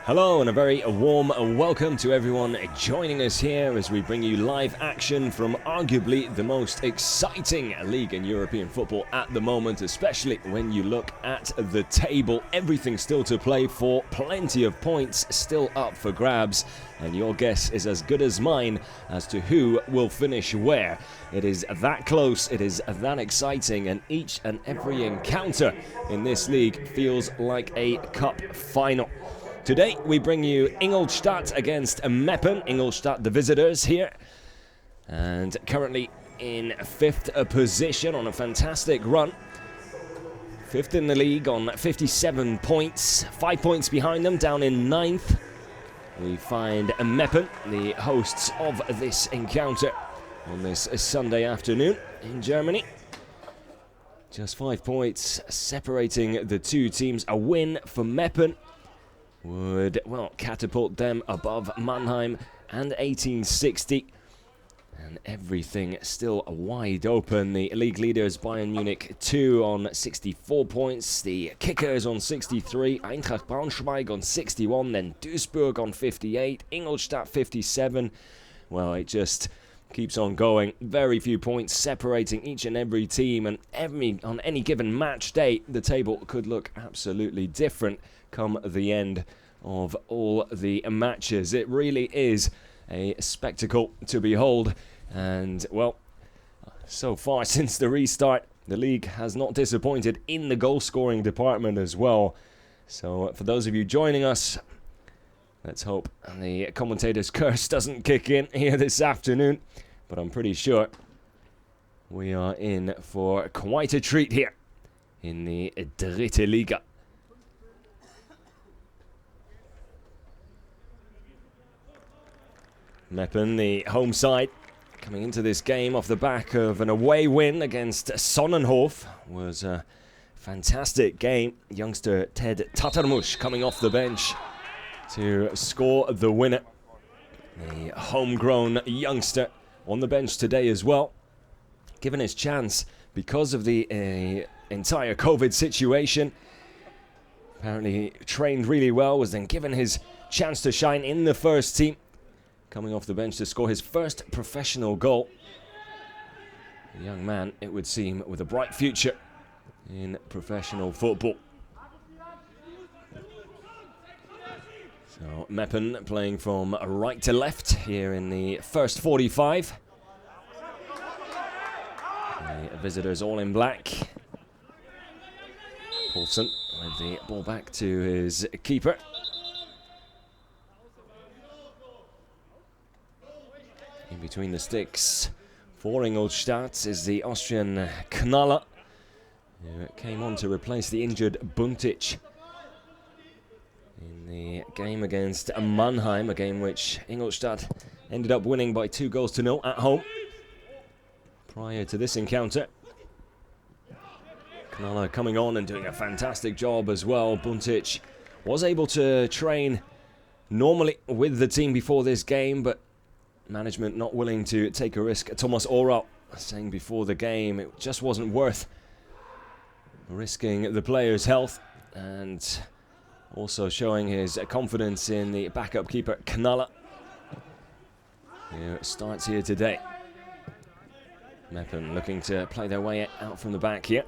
Hello and a very warm welcome to everyone joining us here as we bring you live action from arguably the most exciting league in European football at the moment, especially when you look at the table. Everything still to play for, plenty of points still up for grabs, and your guess is as good as mine as to who will finish where. It is that close, it is that exciting, and each and every encounter in this league feels like a cup final. Today we bring you Ingolstadt against Meppen. Ingolstadt, the visitors here, and currently in 5th position on a fantastic run. 5th in the league on 57 points, 5 points behind them, down in 9th. We find Meppen, the hosts of this encounter on this Sunday afternoon in Germany. Just 5 points separating the two teams. A win for Meppen would, well, catapult them above Mannheim and 1860. And everything still wide open. The league leaders Bayern Munich 2 on 64 points. The Kickers on 63. Eintracht Braunschweig on 61. Then Duisburg on 58. Ingolstadt 57. Well, it just keeps on going. Very few points separating each and every team. And on any given match day, the table could look absolutely different come the end of all the matches. It really is a spectacle to behold, and well, so far since the restart, the league has not disappointed in the goal scoring department as well. So for those of you joining us, let's hope the commentator's curse doesn't kick in here this afternoon, but I'm pretty sure we are in for quite a treat here in the Dritte Liga. Meppen, the home side, coming into this game off the back of an away win against Sonnenhof. Was a fantastic game. Youngster Ted Tatarmush coming off the bench to score the winner. The homegrown youngster on the bench today as well. Given his chance because of the entire COVID situation. Apparently trained really well, was then given his chance to shine in the first team. Coming off the bench to score his first professional goal. A young man, it would seem, with a bright future in professional football. So Meppen playing from right to left here in the first 45. The visitors all in black. Paulsen with the ball back to his keeper. In between the sticks for Ingolstadt is the Austrian Knaller, who came on to replace the injured Buntic in the game against Mannheim, a game which Ingolstadt ended up winning by 2-0 at home. Prior to this encounter, Knaller coming on and doing a fantastic job as well. Buntic was able to train normally with the team before this game, but management not willing to take a risk. Thomas Oral saying before the game it just wasn't worth risking the player's health, and also showing his confidence in the backup keeper Knaller, who starts here today. Meppen looking to play their way out from the back here.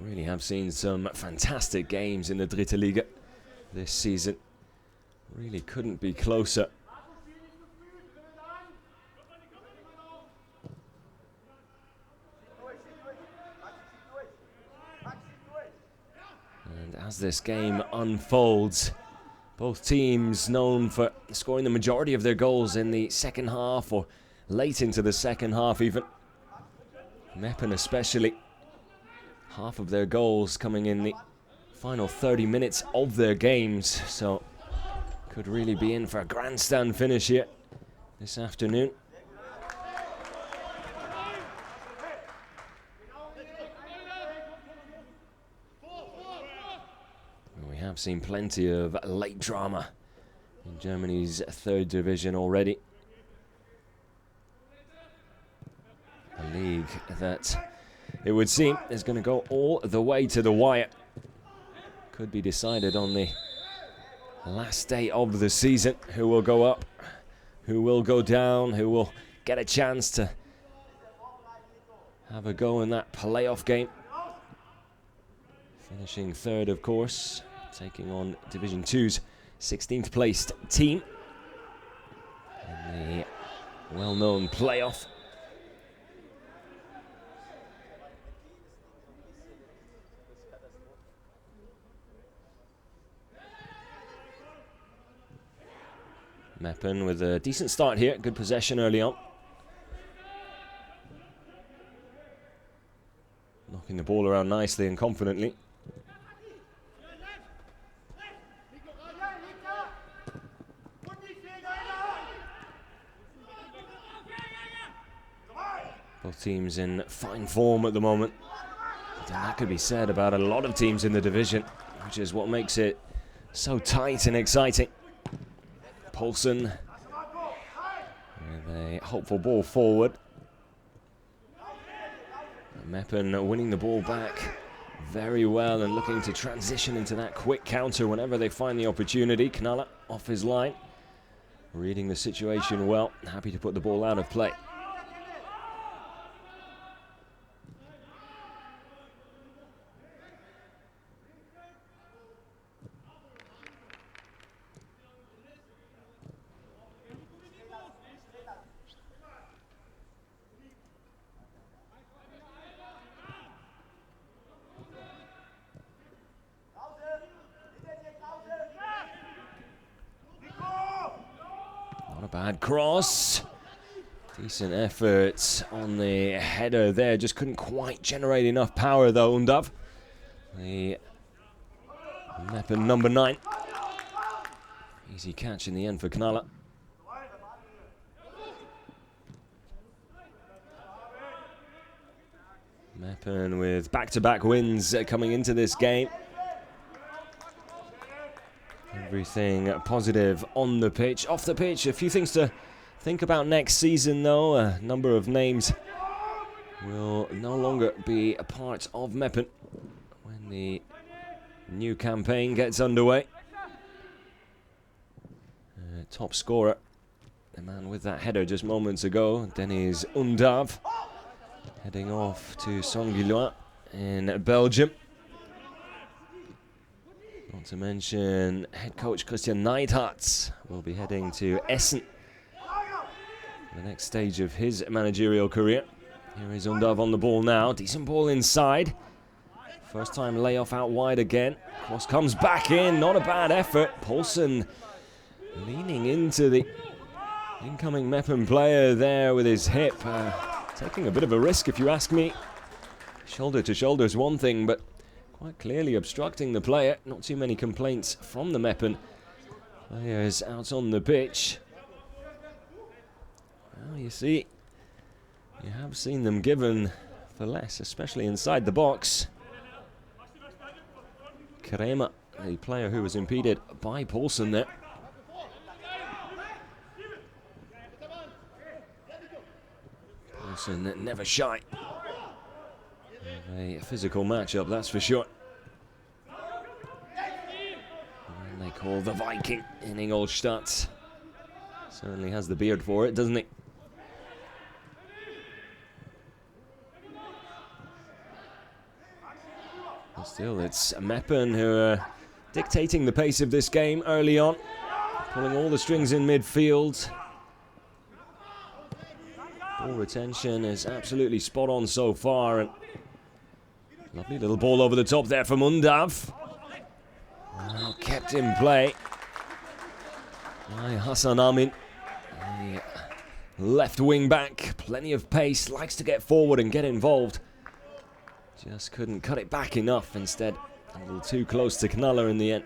Really have seen some fantastic games in the Dritte Liga this season. Really couldn't be closer. And as this game unfolds, both teams known for scoring the majority of their goals in the second half or late into the second half even. Meppen especially. Half of their goals coming in the final 30 minutes of their games, so could really be in for a grandstand finish here this afternoon. We have seen plenty of late drama in Germany's third division already. that it would seem is going to go all the way to the wire. Could be decided on the last day of the season. Who will go up, who will go down, who will get a chance to have a go in that playoff game. Finishing third, of course, taking on Division 2's 16th placed team in the well-known playoff. Meppen with a decent start here, good possession early on. Knocking the ball around nicely and confidently. Both teams in fine form at the moment. And that could be said about a lot of teams in the division, which is what makes it so tight and exciting. Poulsen with a hopeful ball forward. Meppen winning the ball back very well and looking to transition into that quick counter whenever they find the opportunity. Knalla off his line, reading the situation well, happy to put the ball out of play. Not a bad cross. Decent effort on the header there. Just couldn't quite generate enough power though, Undav. The Meppen number 9. Easy catch in the end for Knalla. Meppen with back-to-back wins coming into this game. Everything positive on the pitch. Off the pitch, a few things to think about next season though. A number of names will no longer be a part of Meppen when the new campaign gets underway. Top scorer, the man with that header just moments ago, Dennis Undav, heading off to Saint-Gilloise in Belgium. Not to mention head coach Christian Neidhardt will be heading to Essen, the next stage of his managerial career. Here is Undav on the ball now. Decent ball inside. First time layoff out wide again. Cross comes back in. Not a bad effort. Poulsen leaning into the incoming Meppen player there with his hip. Taking a bit of a risk if you ask me. Shoulder to shoulder is one thing, but quite clearly obstructing the player. Not too many complaints from the Meppen players out on the pitch. Well, you see, you have seen them given for less, especially inside the box. Kremer, the player who was impeded by Poulsen there. Poulsen never shy. A physical matchup, that's for sure. And they call the Viking in Ingolstadt. Certainly has the beard for it, doesn't he? But still, it's Meppen who are dictating the pace of this game early on, pulling all the strings in midfield. Ball retention is absolutely spot on so far, and lovely little ball over the top there from Undav. Well, kept in play by Hassan Amin. The left wing back, plenty of pace, likes to get forward and get involved. Just couldn't cut it back enough, instead a little too close to Knalla in the end.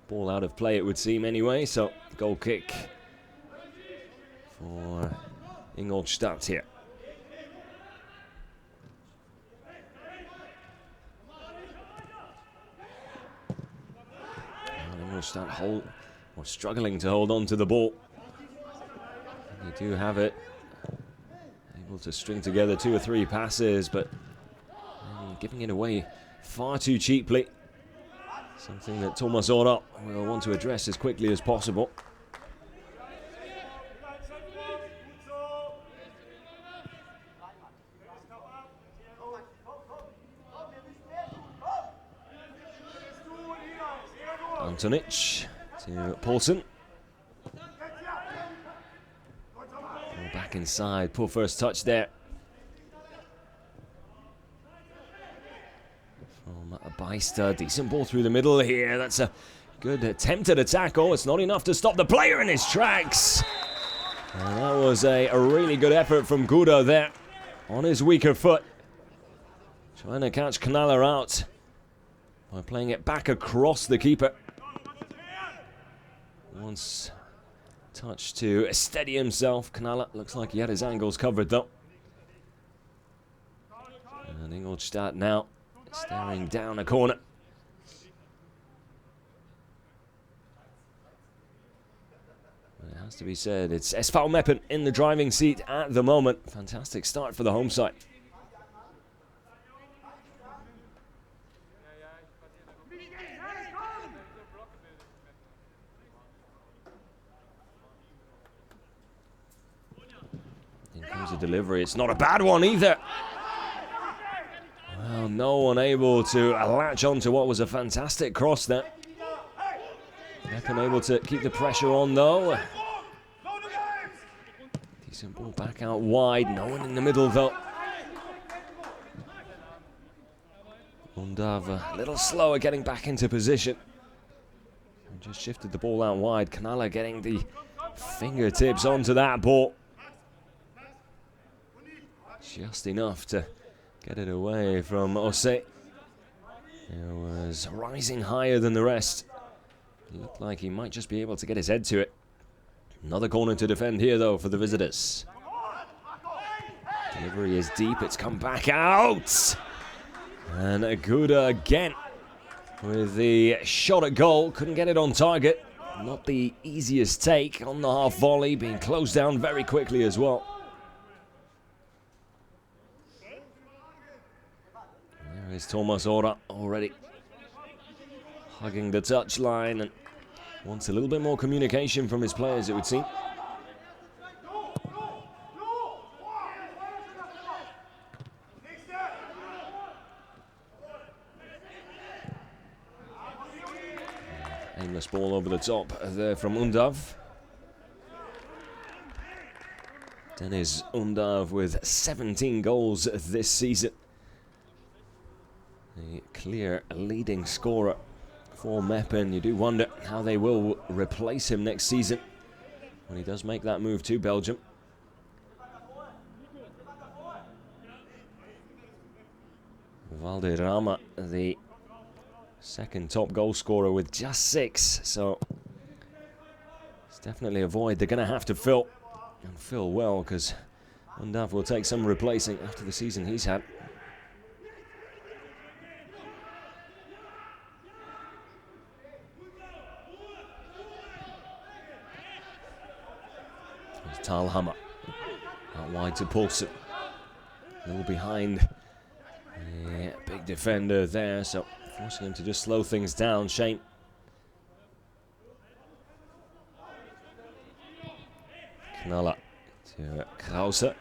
Ball out of play it would seem anyway, so goal kick for Ingolstadt here. Ingolstadt struggling to hold on to the ball. They do have it. able to string together 2 or 3 passes, but giving it away far too cheaply. Something that Thomas Ora will want to address as quickly as possible. Antonic to Paulsen. Back inside, poor first touch there. From Beister, decent ball through the middle here. That's a good attempted attack. Oh, it's not enough to stop the player in his tracks. And that was a really good effort from Guda there on his weaker foot. Trying to catch Knalla out by playing it back across the keeper. Once touch to steady himself. Knalla looks like he had his angles covered though. And Ingolstadt now staring down a corner. It has to be said, it's SV Meppen in the driving seat at the moment. Fantastic start for the home side. Comes a delivery. It's not a bad one either. Well, no one able to latch on to what was a fantastic cross there. Meppen able to keep the pressure on though. Decent ball back out wide. No one in the middle though. Undav a little slower getting back into position. And just shifted the ball out wide. Knalla getting the fingertips onto that ball. Just enough to get it away from Ose. It was rising higher than the rest. It looked like he might just be able to get his head to it. Another corner to defend here though for the visitors. Delivery is deep, it's come back out. And Aguda again with the shot at goal. Couldn't get it on target. Not the easiest take on the half volley, being closed down very quickly as well. There is Thomas Ora already hugging the touchline and wants a little bit more communication from his players, it would seem. Aimless ball over the top there from Undav. Dennis Undav with 17 goals this season. A clear leading scorer for Meppen. You do wonder how they will replace him next season when he does make that move to Belgium. Valderrama, the second top goal scorer with just 6, so it's definitely a void they're going to have to fill, and fill well, because Undav will take some replacing after the season he's had. Talhammer out wide to Paulsen. A little behind. Yeah, big defender there, so forcing him to just slow things down. Shane. Knalla to Krause.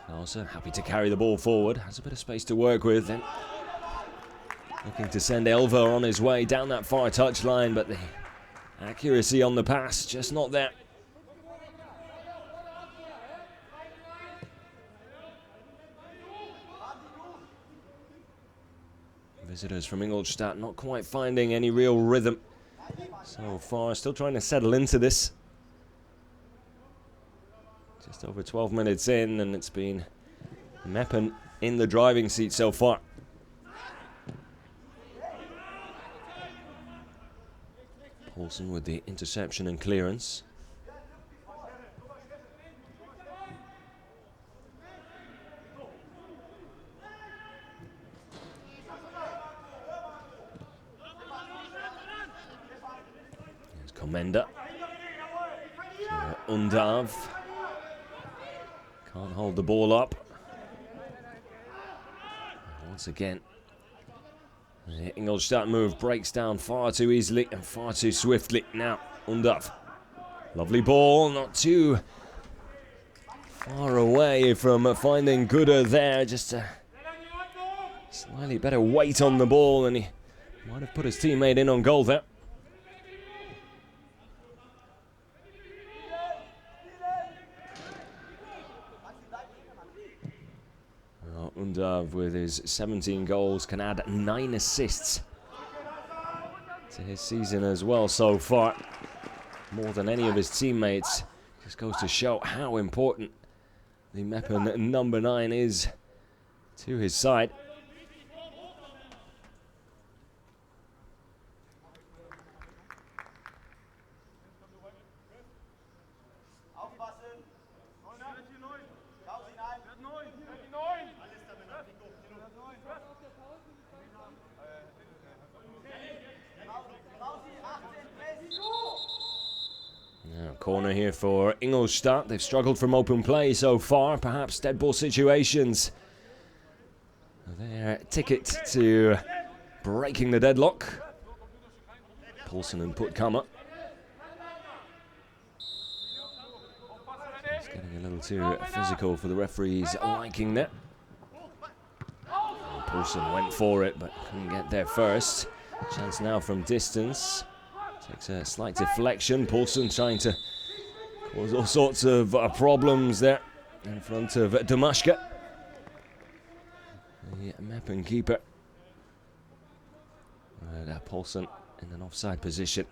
Krause happy to carry the ball forward. Has a bit of space to work with. Then looking to send Elver on his way down that far touchline, but the accuracy on the pass just not there. Visitors from Ingolstadt not quite finding any real rhythm so far. Still trying to settle into this. Just over 12 minutes in, and it's been Meppen in the driving seat so far. Paulsen with the interception and clearance. Menda. Undav. Can't hold the ball up. Once again, the Ingolstadt move breaks down far too easily and far too swiftly. Now, Undav. Lovely ball, not too far away from finding Gooder there. Just a slightly better weight on the ball, and he might have put his teammate in on goal there. Undav, with his 17 goals, can add 9 assists to his season as well so far. More than any of his teammates. Just goes to show how important the Meppen number 9 is to his side. Corner here for Ingolstadt. They've struggled from open play so far. Perhaps dead ball situations. Their ticket to breaking the deadlock. Paulsen and Puttkammer. It's getting a little too physical for the referee's liking there. Paulsen went for it, but couldn't get there first. Chance now from distance. Takes a slight deflection. Paulsen trying to cause all sorts of problems there in front of Damashka, the Meppen keeper. Paulsen in an offside position.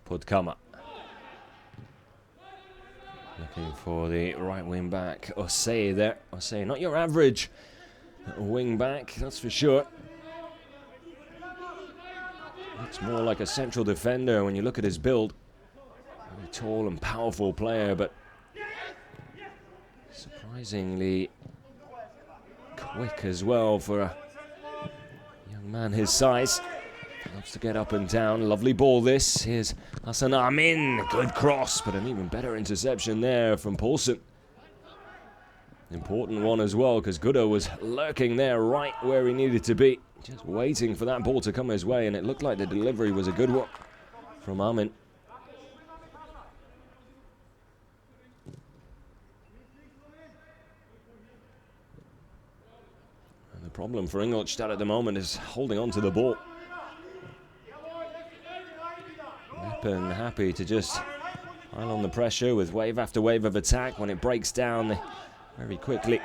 Puttkammer. Looking for the right wing back. Osei there. Osei, not your average wing back, that's for sure. Looks more like a central defender when you look at his build. Very tall and powerful player, but surprisingly quick as well for a young man his size. Loves to get up and down. Lovely ball this. Here's Hassan Amin. Good cross, but an even better interception there from Paulsen. Important one as well, because Gooder was lurking there right where he needed to be. Just waiting for that ball to come his way, and it looked like the delivery was a good one from Amin. And the problem for Ingolstadt at the moment is holding on to the ball. Meppen happy to just pile on the pressure with wave after wave of attack. When it breaks down, they very quickly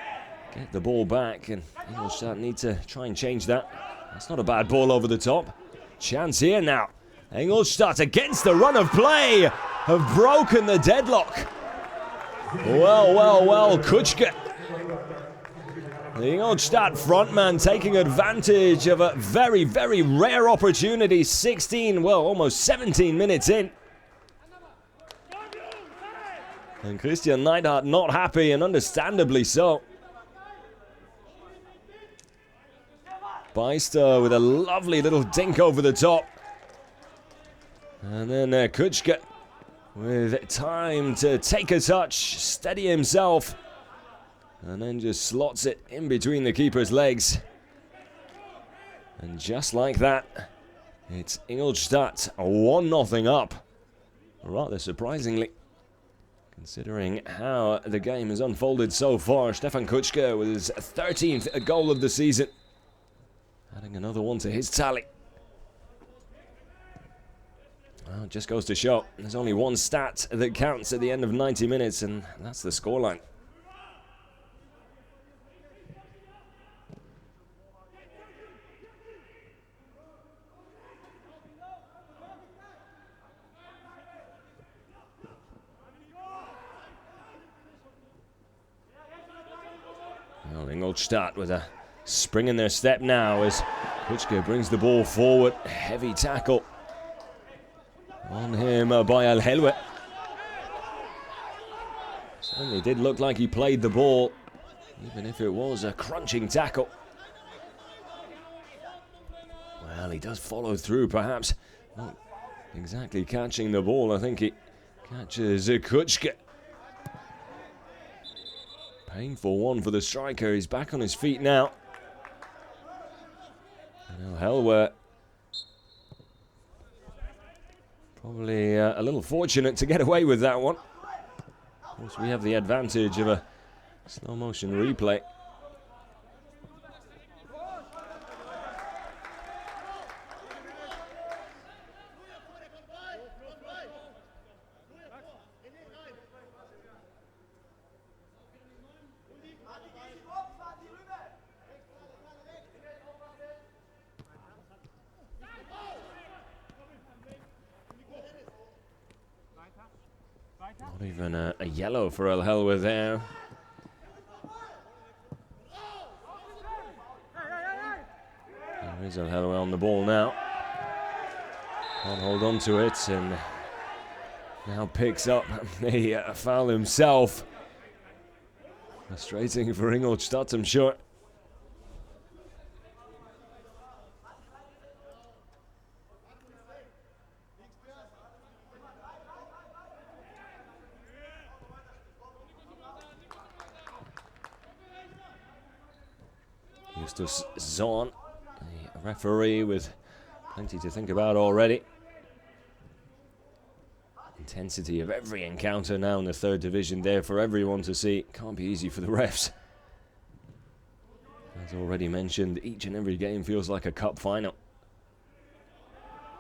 get the ball back, and Ingolstadt need to try and change that. That's not a bad ball over the top. Chance here now. Ingolstadt against the run of play have broken the deadlock. Well, Kuchka. The Ingolstadt frontman taking advantage of a very, very rare opportunity. 16, well, almost 17 minutes in. And Christian Neidhardt not happy, and understandably so. Beister with a lovely little dink over the top. And then Kuchka with time to take a touch, steady himself. And then just slots it in between the keeper's legs. And just like that, it's Ingolstadt 1-0 up. Rather surprisingly, considering how the game has unfolded so far. Stefan Kuchka with his 13th goal of the season. Adding another one to his tally. Well, it just goes to show there's only one stat that counts at the end of 90 minutes, and that's the scoreline. Well, Ingolstadt with a spring in their step now as Kuchke brings the ball forward. Heavy tackle on him by Al Helwe. Certainly did look like he played the ball, even if it was a crunching tackle. Well, he does follow through, perhaps not exactly catching the ball. I think he catches Kuchke. Painful one for the striker. He's back on his feet now. And Al Helwe probably a little fortunate to get away with that one. Of course, we have the advantage of a slow motion replay. Not even a yellow for Al Helwe there. There is Al Helwe on the ball now. Can't hold on to it and now picks up a foul himself. Frustrating for Ingolstadt, I'm sure. Justus Zorn, a referee with plenty to think about already. Intensity of every encounter now in the third division there for everyone to see. Can't be easy for the refs. As already mentioned, each and every game feels like a cup final,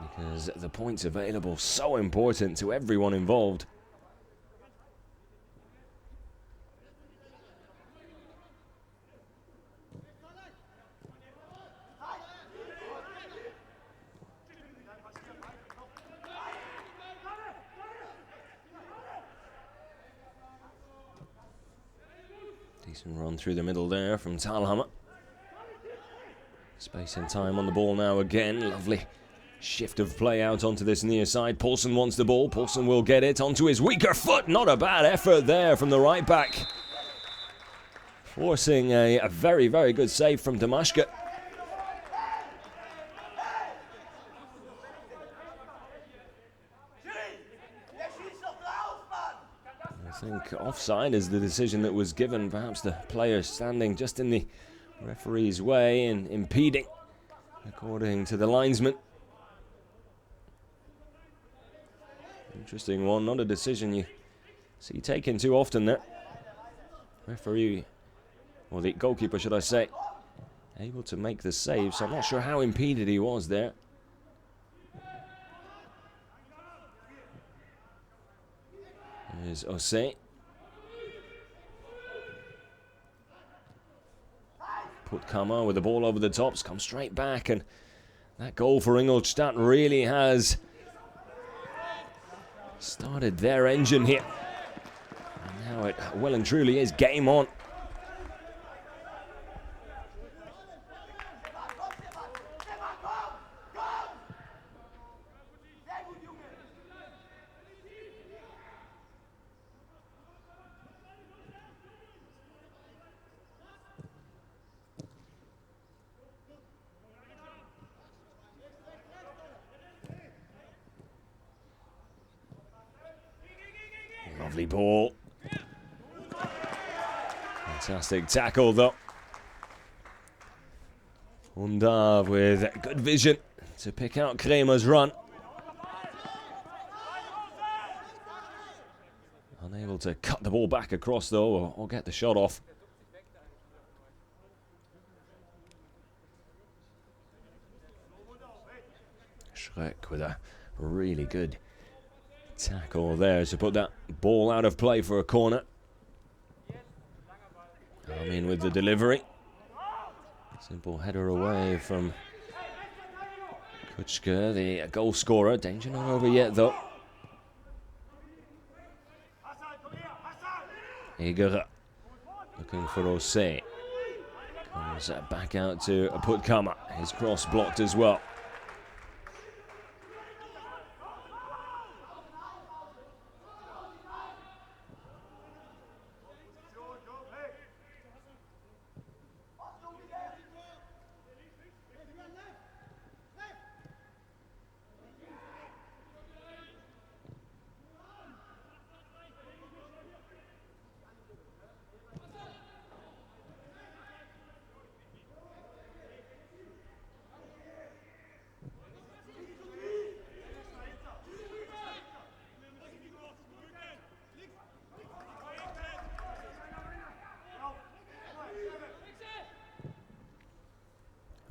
because the points available so important to everyone involved. Decent run through the middle there from Talhammer. Space and time on the ball now again. Lovely shift of play out onto this near side. Paulsen wants the ball. Paulsen will get it onto his weaker foot. Not a bad effort there from the right back. Forcing a very, very good save from Damashka. I think offside is the decision that was given. Perhaps the player standing just in the referee's way and impeding, according to the linesman. Interesting one, not a decision you see taken too often there. Referee, or the goalkeeper should I say, able to make the save, so I'm not sure how impeded he was there. There's Osei. Puttkammer with the ball over the tops, come straight back, and that goal for Ingolstadt really has started their engine here. And now it well and truly is game on. Lovely ball. Fantastic tackle though. Undav with good vision to pick out Kremer's run. Unable to cut the ball back across though, or get the shot off. Schreck with a really good tackle there to put that ball out of play for a corner. I'm in with the delivery. Simple header away from Kuchke, the goal scorer. Danger not over yet though. Eger looking for Osei. Comes back out to Putkama. His cross blocked as well.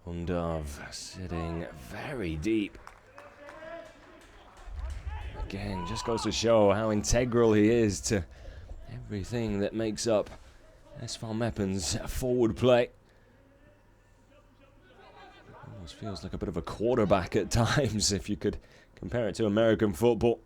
Undov sitting very deep. Again, just goes to show how integral he is to everything that makes up SV Meppen's forward play. Almost feels like a bit of a quarterback at times if you could compare it to American football.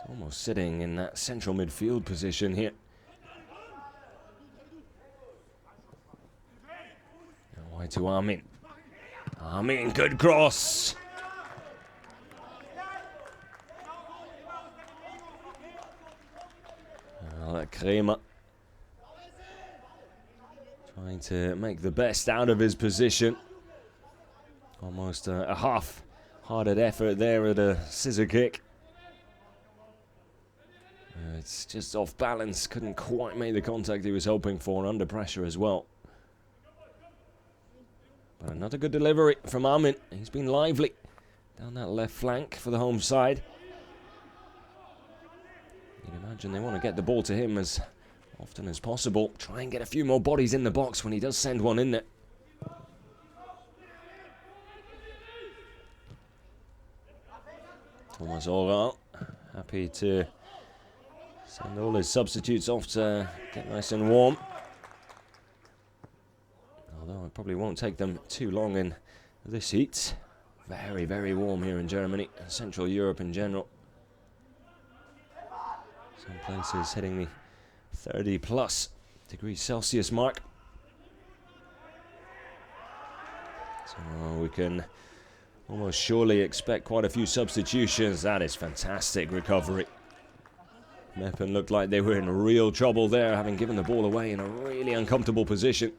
Almost sitting in that central midfield position here. Wide to Armin. Armin, good cross. Kramer trying to make the best out of his position. Almost a half-hearted effort there at a scissor kick. It's just off balance, couldn't quite make the contact he was hoping for, under pressure as well. But another good delivery from Armin. He's been lively down that left flank for the home side. You'd imagine they want to get the ball to him as often as possible. Try and get a few more bodies in the box when he does send one in there. Thomas Oral happy to send all his substitutes off to get nice and warm. Although it probably won't take them too long in this heat. Very, very warm here in Germany and Central Europe in general. Some places hitting the 30+ degrees Celsius mark. So we can almost surely expect quite a few substitutions. That is fantastic recovery. Meppen looked like they were in real trouble there, having given the ball away in a really uncomfortable position.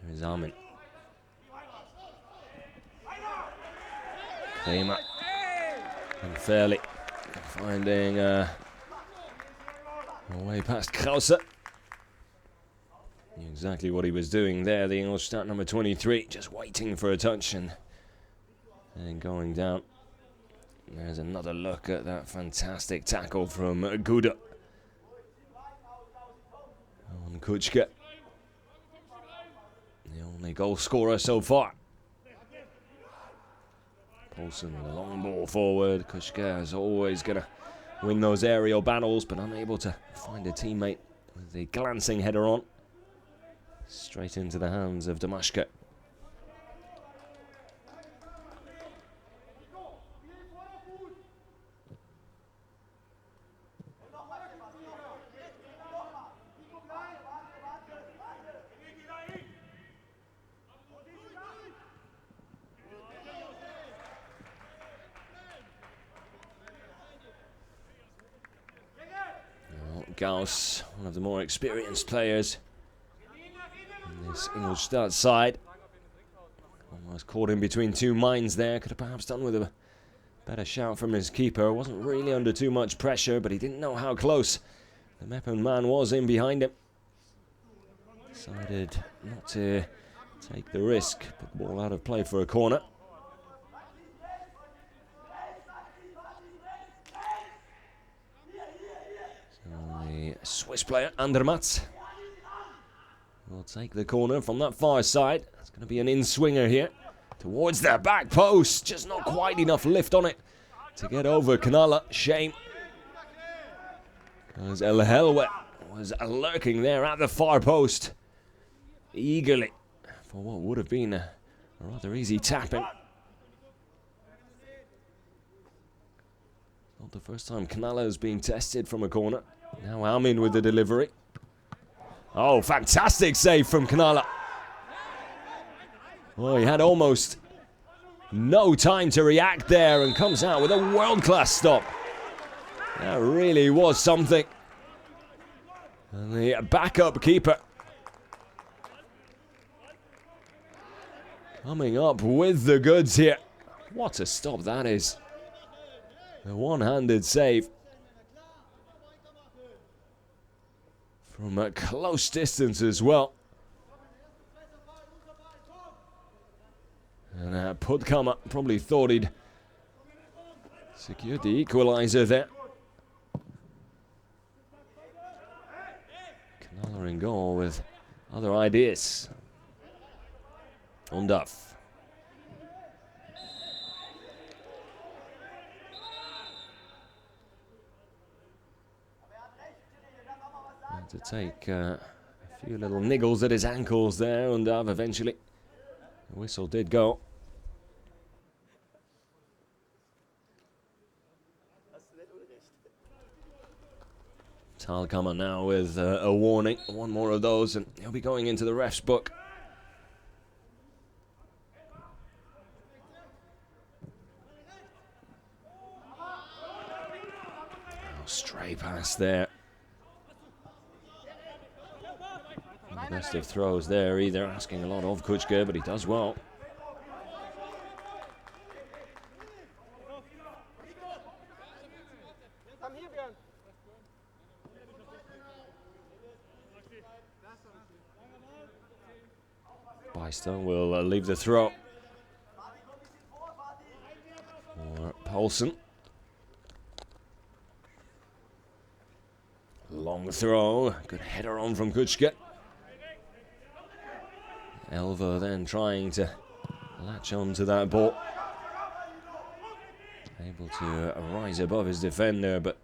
Here is Armin. Kramer. Unfairly finding a way past Krause. Knew exactly what he was doing there, the Ingolstadt number 23, just waiting for a touch and going down. There's another look at that fantastic tackle from Guda on Kuchka. The only goal scorer so far. Paulson with a long ball forward. Kuchka is always going to win those aerial battles, but unable to find a teammate with the glancing header on. Straight into the hands of Damashka. Gauss, one of the more experienced players in this Ingolstadt side. Almost caught in between two minds there. Could have perhaps done with a better shout from his keeper. Wasn't really under too much pressure, but he didn't know how close the Meppen man was in behind him. Decided not to take the risk. Put the ball out of play for a corner. The Swiss player, Andermatt, will take the corner from that far side. It's going to be an in-swinger here. towards the back post. Just not quite enough lift on it to get over Kanala. Shame. Because El Helwe was lurking there at the far post, eagerly for what would have been a rather easy tap-in. Not the first time Kanala is being tested from a corner. Now Amin with the delivery. Oh, fantastic save from Kanala. Oh, he had almost no time to react there and comes out with a world-class stop. That really was something. And the backup keeper coming up with the goods here. What a stop that is. A one-handed save from a close distance as well. And Putkama probably thought he'd secured the equalizer there. Kanala in goal with other ideas. Unduff. To take a few little niggles at his ankles there, and eventually the whistle did go. Talkammer now with a warning. One more of those and he'll be going into the ref's book. Oh, stray pass there. The best of throws there, either asking a lot of Kuchka, but he does well. Beister will leave the throw for Poulsen. Long throw, good header on from Kuchka. Elva then trying to latch on to that ball. Able to rise above his defender, but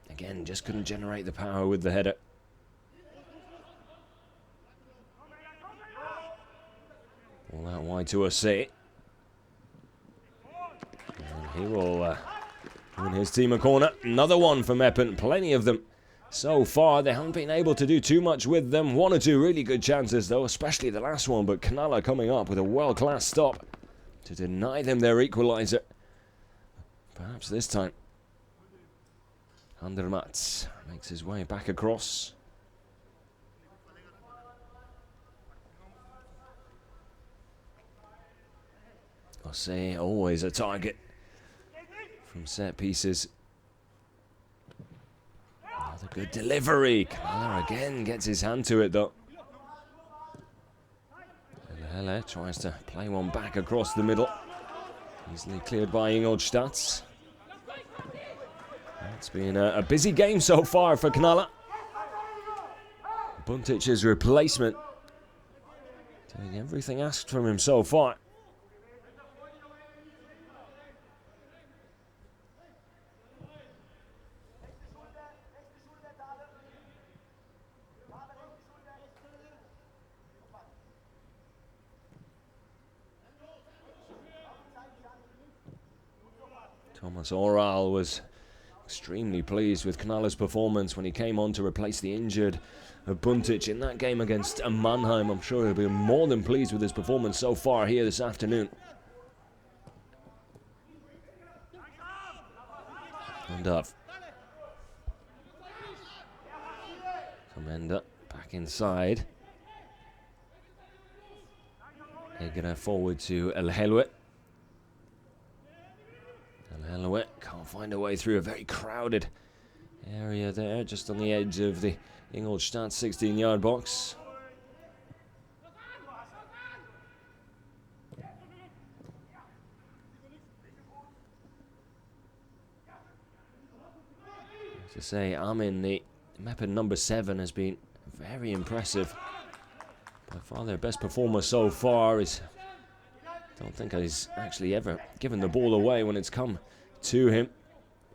again, just couldn't generate the power with the header. All that wide to Osei. And he will win his team a corner. Another one for Meppen, plenty of them. So far, they haven't been able to do too much with them. One or two really good chances, though, especially the last one. But Kanala coming up with a world-class stop to deny them their equaliser. Perhaps this time. Andermatt makes his way back across. Osei always a target from set pieces. Another good delivery. Kanala again gets his hand to it, though. Hele tries to play one back across the middle. Easily cleared by Ingolstadt. It's been a busy game so far for Kanala. Buntic's replacement doing everything asked from him so far. Thomas Oral was extremely pleased with Kanala's performance when he came on to replace the injured Buntic in that game against Mannheim. I'm sure he'll be more than pleased with his performance so far here this afternoon. And up. Commander back inside. Egger forward to El Helwe. El Helwe can't find a way through a very crowded area there, just on the edge of the Ingolstadt 16-yard box. To say, Amin, the Meppen number 7, has been very impressive. By far their best performer so far is Don't think he's actually ever given the ball away when it's come to him.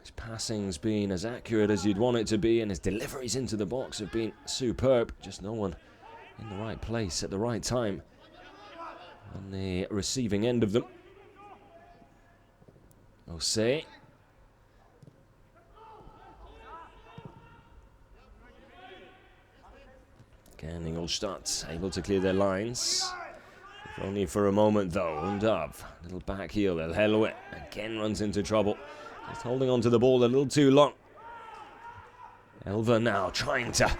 His passing's been as accurate as you'd want it to be, and his deliveries into the box have been superb. Just no one in the right place at the right time on the receiving end of them. Osei. Again, Ingolstadt able to clear their lines. If only for a moment though. Undav, little back heel. El Helwe again runs into trouble. Just holding on to the ball a little too long. Elva now trying to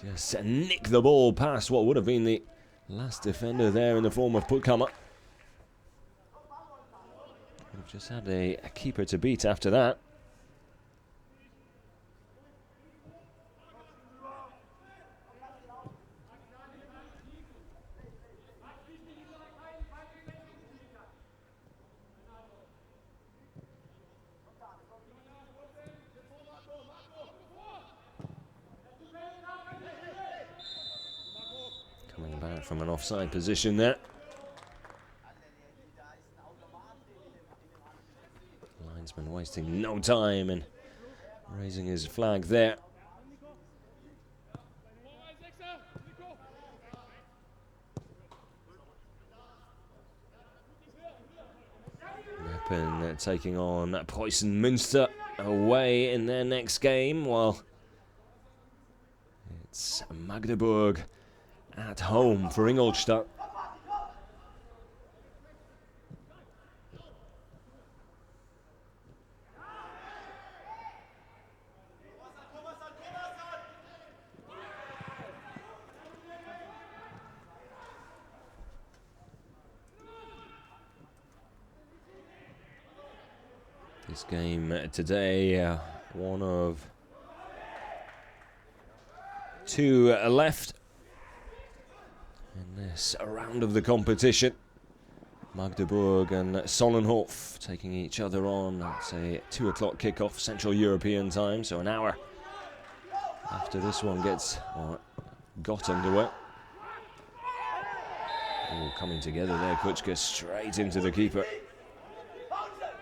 just nick the ball past what would have been the last defender there in the form of Putkama. We've just had a keeper to beat after that. Coming back from an offside position there. Linesman wasting no time and raising his flag there. Meppen taking on Preußen Münster away in their next game, while it's Magdeburg at home for Ingolstadt. This game today, one of two left in this round of the competition. Magdeburg and Sollenhof taking each other on. It's a 2 o'clock kickoff Central European time, so an hour after this one got underway. All coming together there. Kuchka straight into the keeper.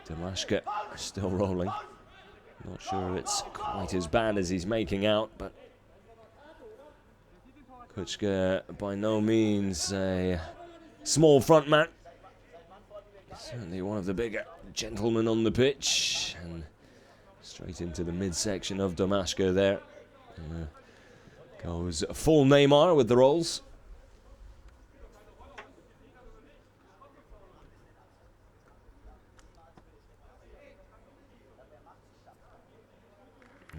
Damashka still rolling. Not sure it's quite as bad as he's making out, but Kuchka by no means a small front man. Certainly one of the bigger gentlemen on the pitch. And straight into the midsection of Damashka there. Goes full Neymar with the rolls.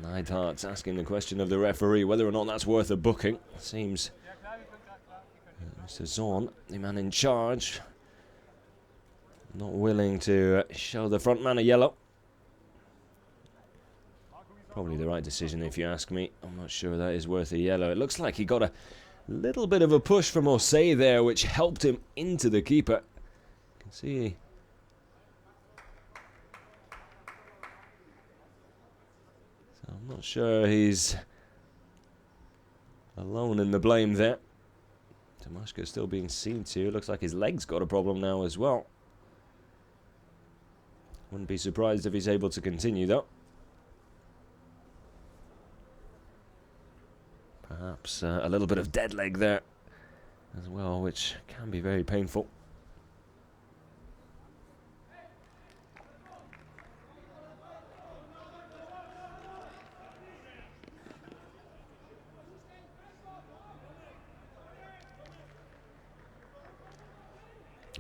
Neidhart's asking the question of the referee whether or not that's worth a booking. Seems Mr. Zorn, the man in charge, not willing to show the front man a yellow. Probably the right decision if you ask me. I'm not sure that is worth a yellow. It looks like he got a little bit of a push from Osei there, which helped him into the keeper. You can see I'm not sure he's alone in the blame there. Damashka still being seen to. Looks like his leg's got a problem now as well. Wouldn't be surprised if he's able to continue though. Perhaps a little bit of dead leg there as well, which can be very painful.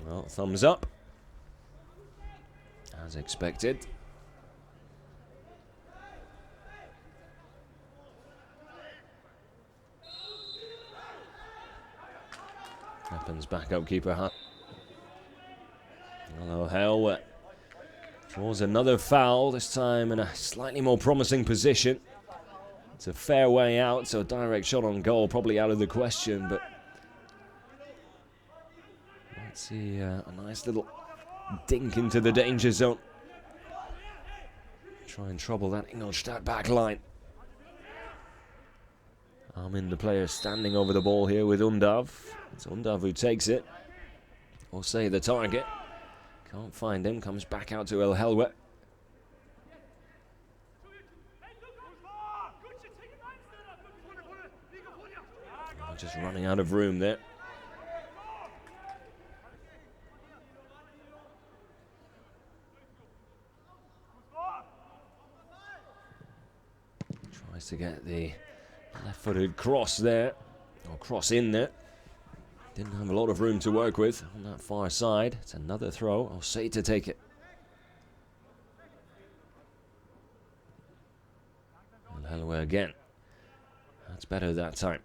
Well, thumbs up, as expected. Meppen's backup keeper. Hello, Hell draws another foul, this time in a slightly more promising position. It's a fair way out, so a direct shot on goal probably out of the question, but let's see a nice little dink into the danger zone. Try and trouble that Ingolstadt back line. Armin, the player, standing over the ball here with Undav. It's Undav who takes it. Or say the target. Can't find him. Comes back out to El Helwe. Just running out of room there. Tries to get the left-footed cross there, or cross in there. Didn't have a lot of room to work with on that far side. It's another throw. I'll say to take it. El Helwe again. That's better that time.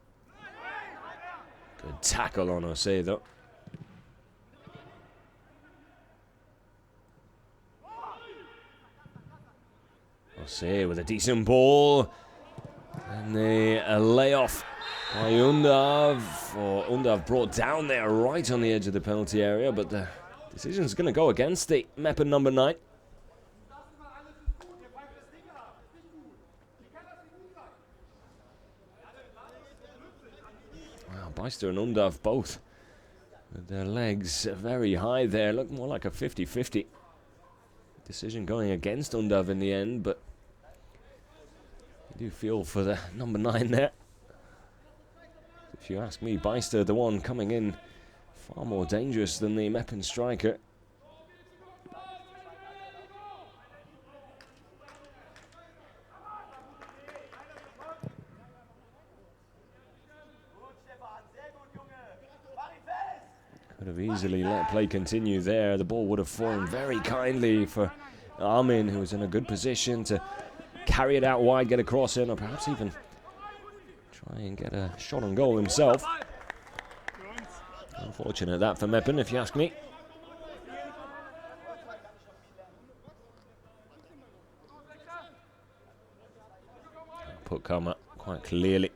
Good tackle on Osei though. Osei with a decent ball. And the layoff by Undav. Or Undav brought down there right on the edge of the penalty area. But the decision's going to go against the Meppen number 9. Beister and Undav both with their legs very high there. Look more like a 50-50 decision going against Undav in the end, but I do feel for the number 9 there. If you ask me, Beister, the one coming in far more dangerous than the Meppen striker. Could have easily let play continue there. The ball would have fallen very kindly for Armin, who was in a good position to carry it out wide, get a cross in, or perhaps even try and get a shot on goal himself. Unfortunate that for Meppen, if you ask me. Put Kama quite clearly.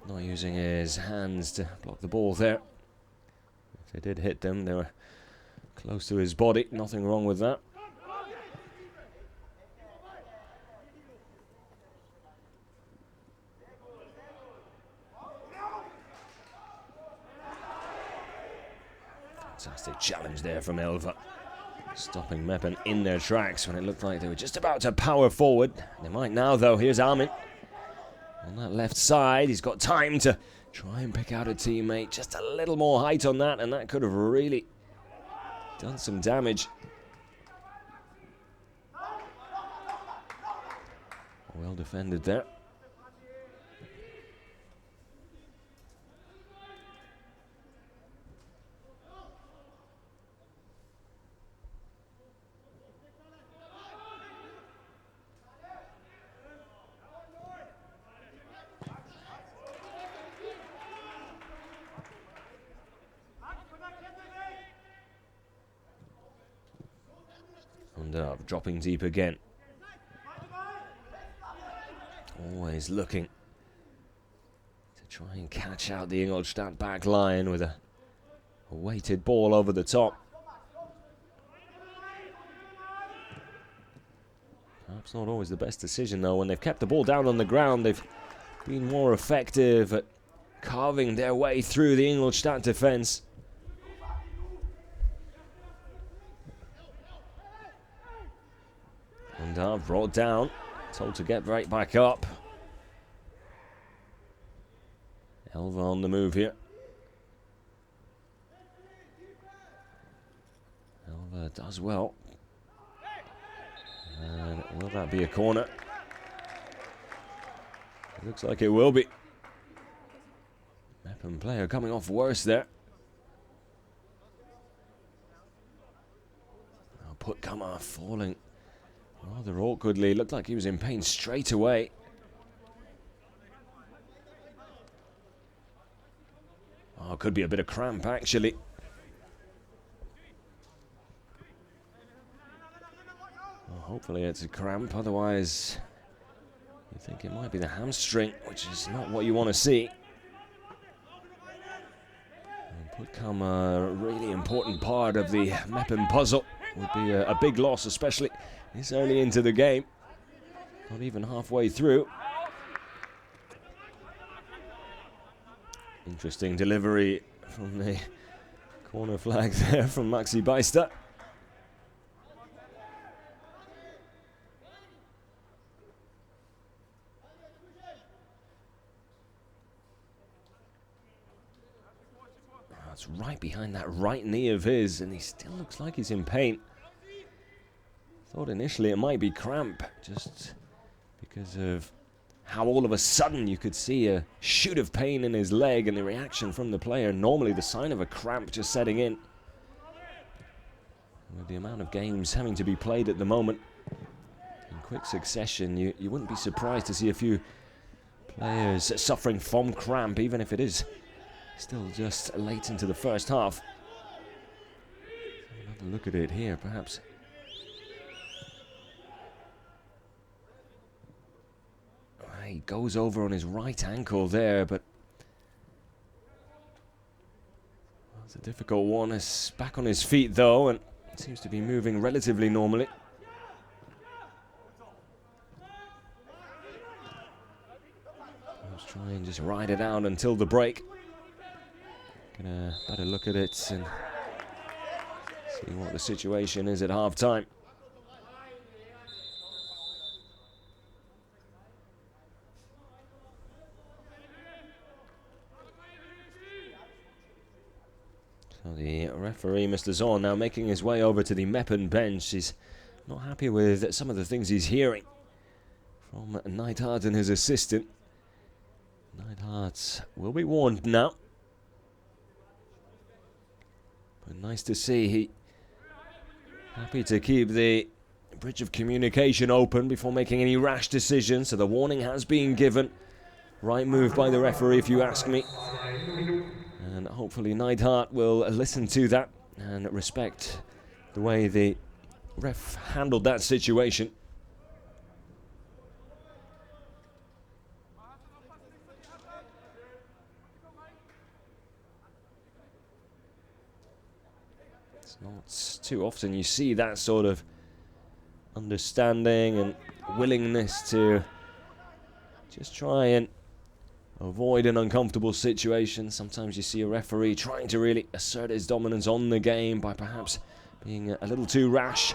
Not using his hands to block the ball there. If they did hit them, they were close to his body. Nothing wrong with that. Fantastic challenge there from Elva. Stopping Meppen in their tracks when it looked like they were just about to power forward. They might now, though. Here's Armin. On that left side, he's got time to try and pick out a teammate. Just a little more height on that, and that could have really done some damage. Well defended there. Dropping deep again. Always looking to try and catch out the Ingolstadt back line with a weighted ball over the top. Perhaps not always the best decision though. When they've kept the ball down on the ground, they've been more effective at carving their way through the Ingolstadt defence. And brought down, told to get right back up. Elva on the move here. Elva does well. And will that be a corner? It looks like it will be. Meppen player coming off worse there. Now put Kama falling rather awkwardly. Looked like he was in pain straight away. Oh, could be a bit of cramp actually. Well, hopefully it's a cramp, otherwise you think it might be the hamstring, which is not what you want to see. Put come a really important part of the Meppen puzzle. Would be a big loss, especially this early into the game. Not even halfway through. Interesting delivery from the Corner flag there from Maxi Beister. It's right behind that right knee of his, and he still looks like he's in pain. Thought initially it might be cramp, just because of how all of a sudden you could see a shoot of pain in his leg and the reaction from the player. Normally the sign of a cramp just setting in. With the amount of games having to be played at the moment in quick succession, you wouldn't be surprised to see a few players suffering from cramp, even if it is still just late into the first half. Have a look at it here, perhaps. He goes over on his right ankle there, but it's a difficult one. He's back on his feet though, and seems to be moving relatively normally. Let's try and just ride it out until the break. Get a better look at it and see what the situation is at half time. So the referee, Mr. Zorn, now making his way over to the Meppen bench. He's not happy with some of the things he's hearing from Neidhart and his assistant. Neidhart will be warned now. But nice to see he happy to keep the bridge of communication open before making any rash decisions. So the warning has been given. Right move by the referee, if you ask me. And hopefully Neidhart will listen to that and respect the way the ref handled that situation. It's not too often you see that sort of understanding and willingness to just try and avoid an uncomfortable situation. Sometimes you see a referee trying to really assert his dominance on the game by perhaps being a little too rash.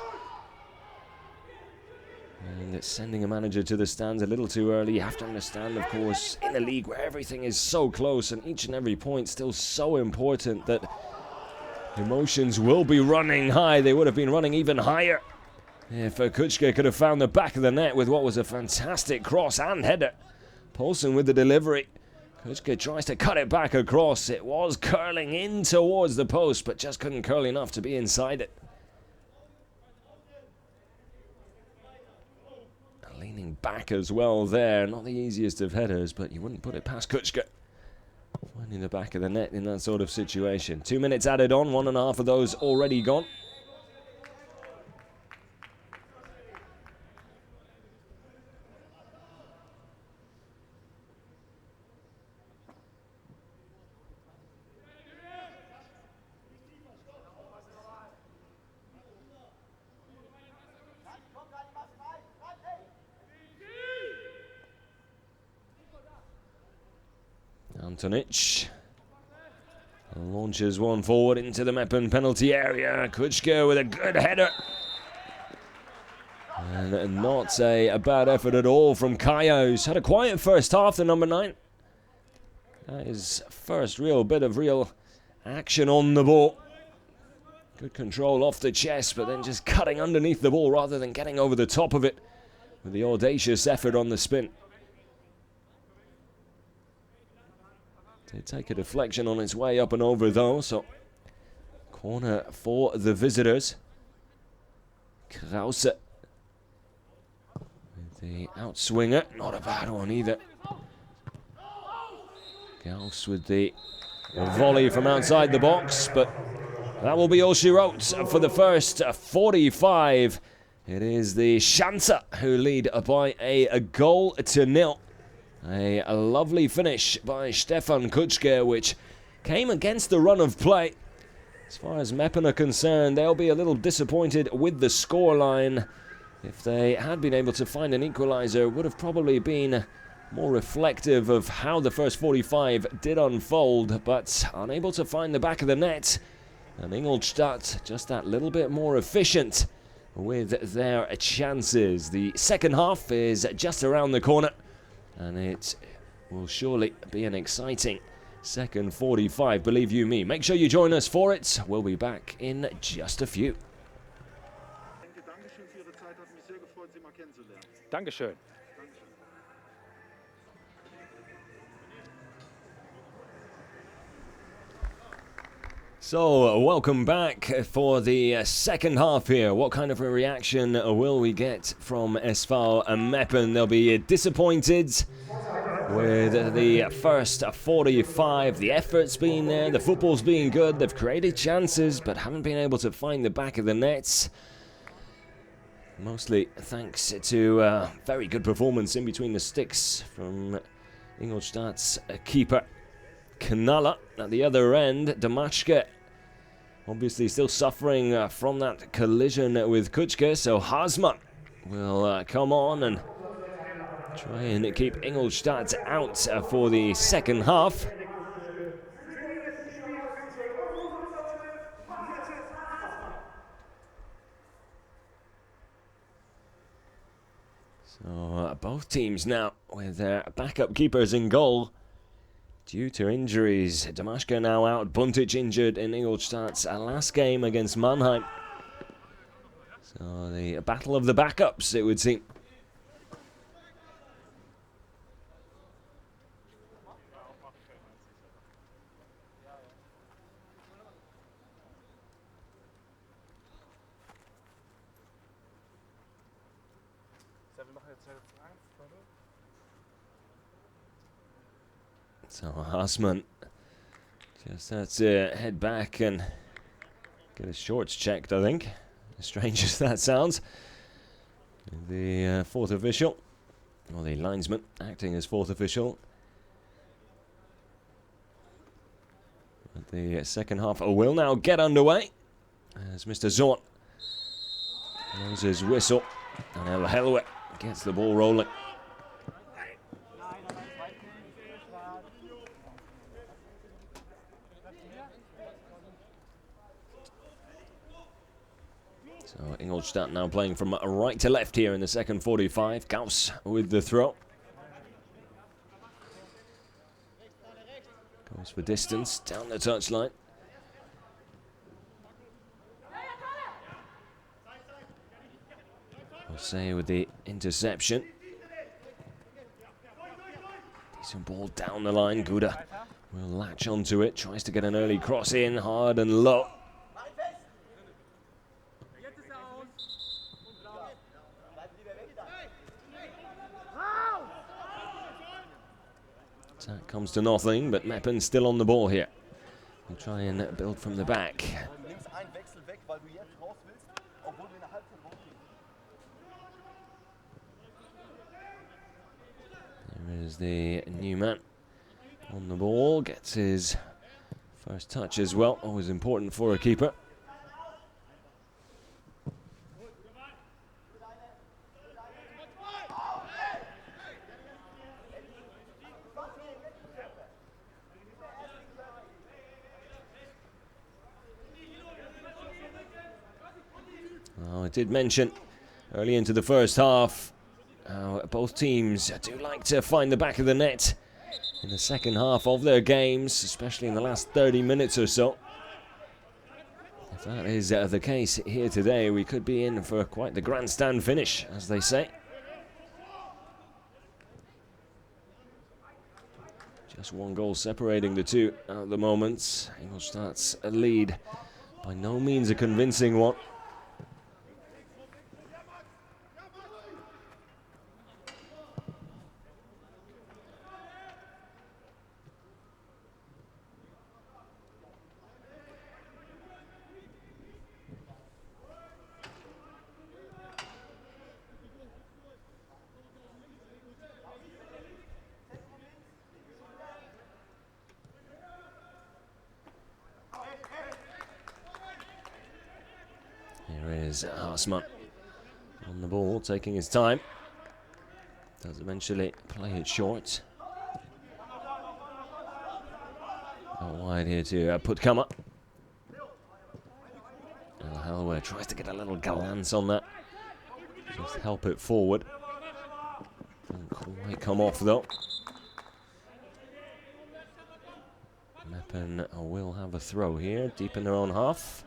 And it's sending a manager to the stands a little too early. You have to understand, of course, in a league where everything is so close and each and every point still so important, that emotions will be running high. They would have been running even higher if Kučka could have found the back of the net with what was a fantastic cross and header. Poulsen with the delivery. Kučka tries to cut it back across. It was curling in towards the post, but just couldn't curl enough to be inside it. Leaning back as well there. Not the easiest of headers, but you wouldn't put it past Kučka. Finding the back of the net in that sort of situation. 2 minutes added on, 1.5 of those already gone. Antonic launches one forward into the Meppen penalty area. Kučka with a good header. And not a bad effort at all from Kaya, who's had a quiet first half, the number 9. That is first real bit of real action on the ball. Good control off the chest, but then just cutting underneath the ball rather than getting over the top of it with the audacious effort on the spin. They take a deflection on its way up and over though, so corner for the visitors. Krause with the outswinger, not a bad one either. Gauss with the volley from outside the box, but that will be all she wrote for the first 45. It is the Schanzer who lead by a goal to nil. A lovely finish by Stefan Kučka, which came against the run of play. As far as Meppen are concerned, they'll be a little disappointed with the scoreline. If they had been able to find an equaliser, would have probably been more reflective of how the first 45 did unfold, but unable to find the back of the net. And Ingolstadt just that little bit more efficient with their chances. The second half is just around the corner, and it will surely be an exciting second 45, believe you me. Make sure you join us for it. We'll be back in just a few. Dankeschön. So, welcome back for the second half here. What kind of a reaction will we get from SV Meppen? They'll be disappointed with the first 45. The effort's been there, the football's been good, they've created chances, but haven't been able to find the back of the nets. Mostly thanks to very good performance in between the sticks from Ingolstadt's keeper Kanala. At the other end, Damashke obviously still suffering from that collision with Kuchka, so Hasman will come on and try and keep Ingolstadt out for the second half. So both teams now with their backup keepers in goal due to injuries. Damashka now out, Buntic injured in Ingolstadt's last game against Mannheim. So the battle of the backups, it would seem. So Hasman just has to head back and get his shorts checked, I think. As strange as that sounds. The fourth official, or the linesman, acting as fourth official. But the second half will now get underway as Mr. Zorn blows his whistle and El Helwe gets the ball rolling. So Ingolstadt now playing from right to left here in the second 45. Gauss with the throw. Goes for distance down the touchline. Jose with the interception. Decent ball down the line. Guda will latch onto it. Tries to get an early cross in, hard and low. That comes to nothing, but Meppen still on the ball here. We'll try and build from the back. There is the new man on the ball, gets his first touch as well. Always important for a keeper. I did mention early into the first half how both teams do like to find the back of the net in the second half of their games, especially in the last 30 minutes or so. If that is the case here today, we could be in for quite the grandstand finish, as they say. Just one goal separating the two at the moment. Ingolstadt's a lead, by no means a convincing one. Here is Harsman on the ball, taking his time. Does eventually play it short. Wide here to Putkama. tries to get a little glance on that. Just help it forward. Doesn't quite come off though. Meppen will have a throw here, deep in their own half.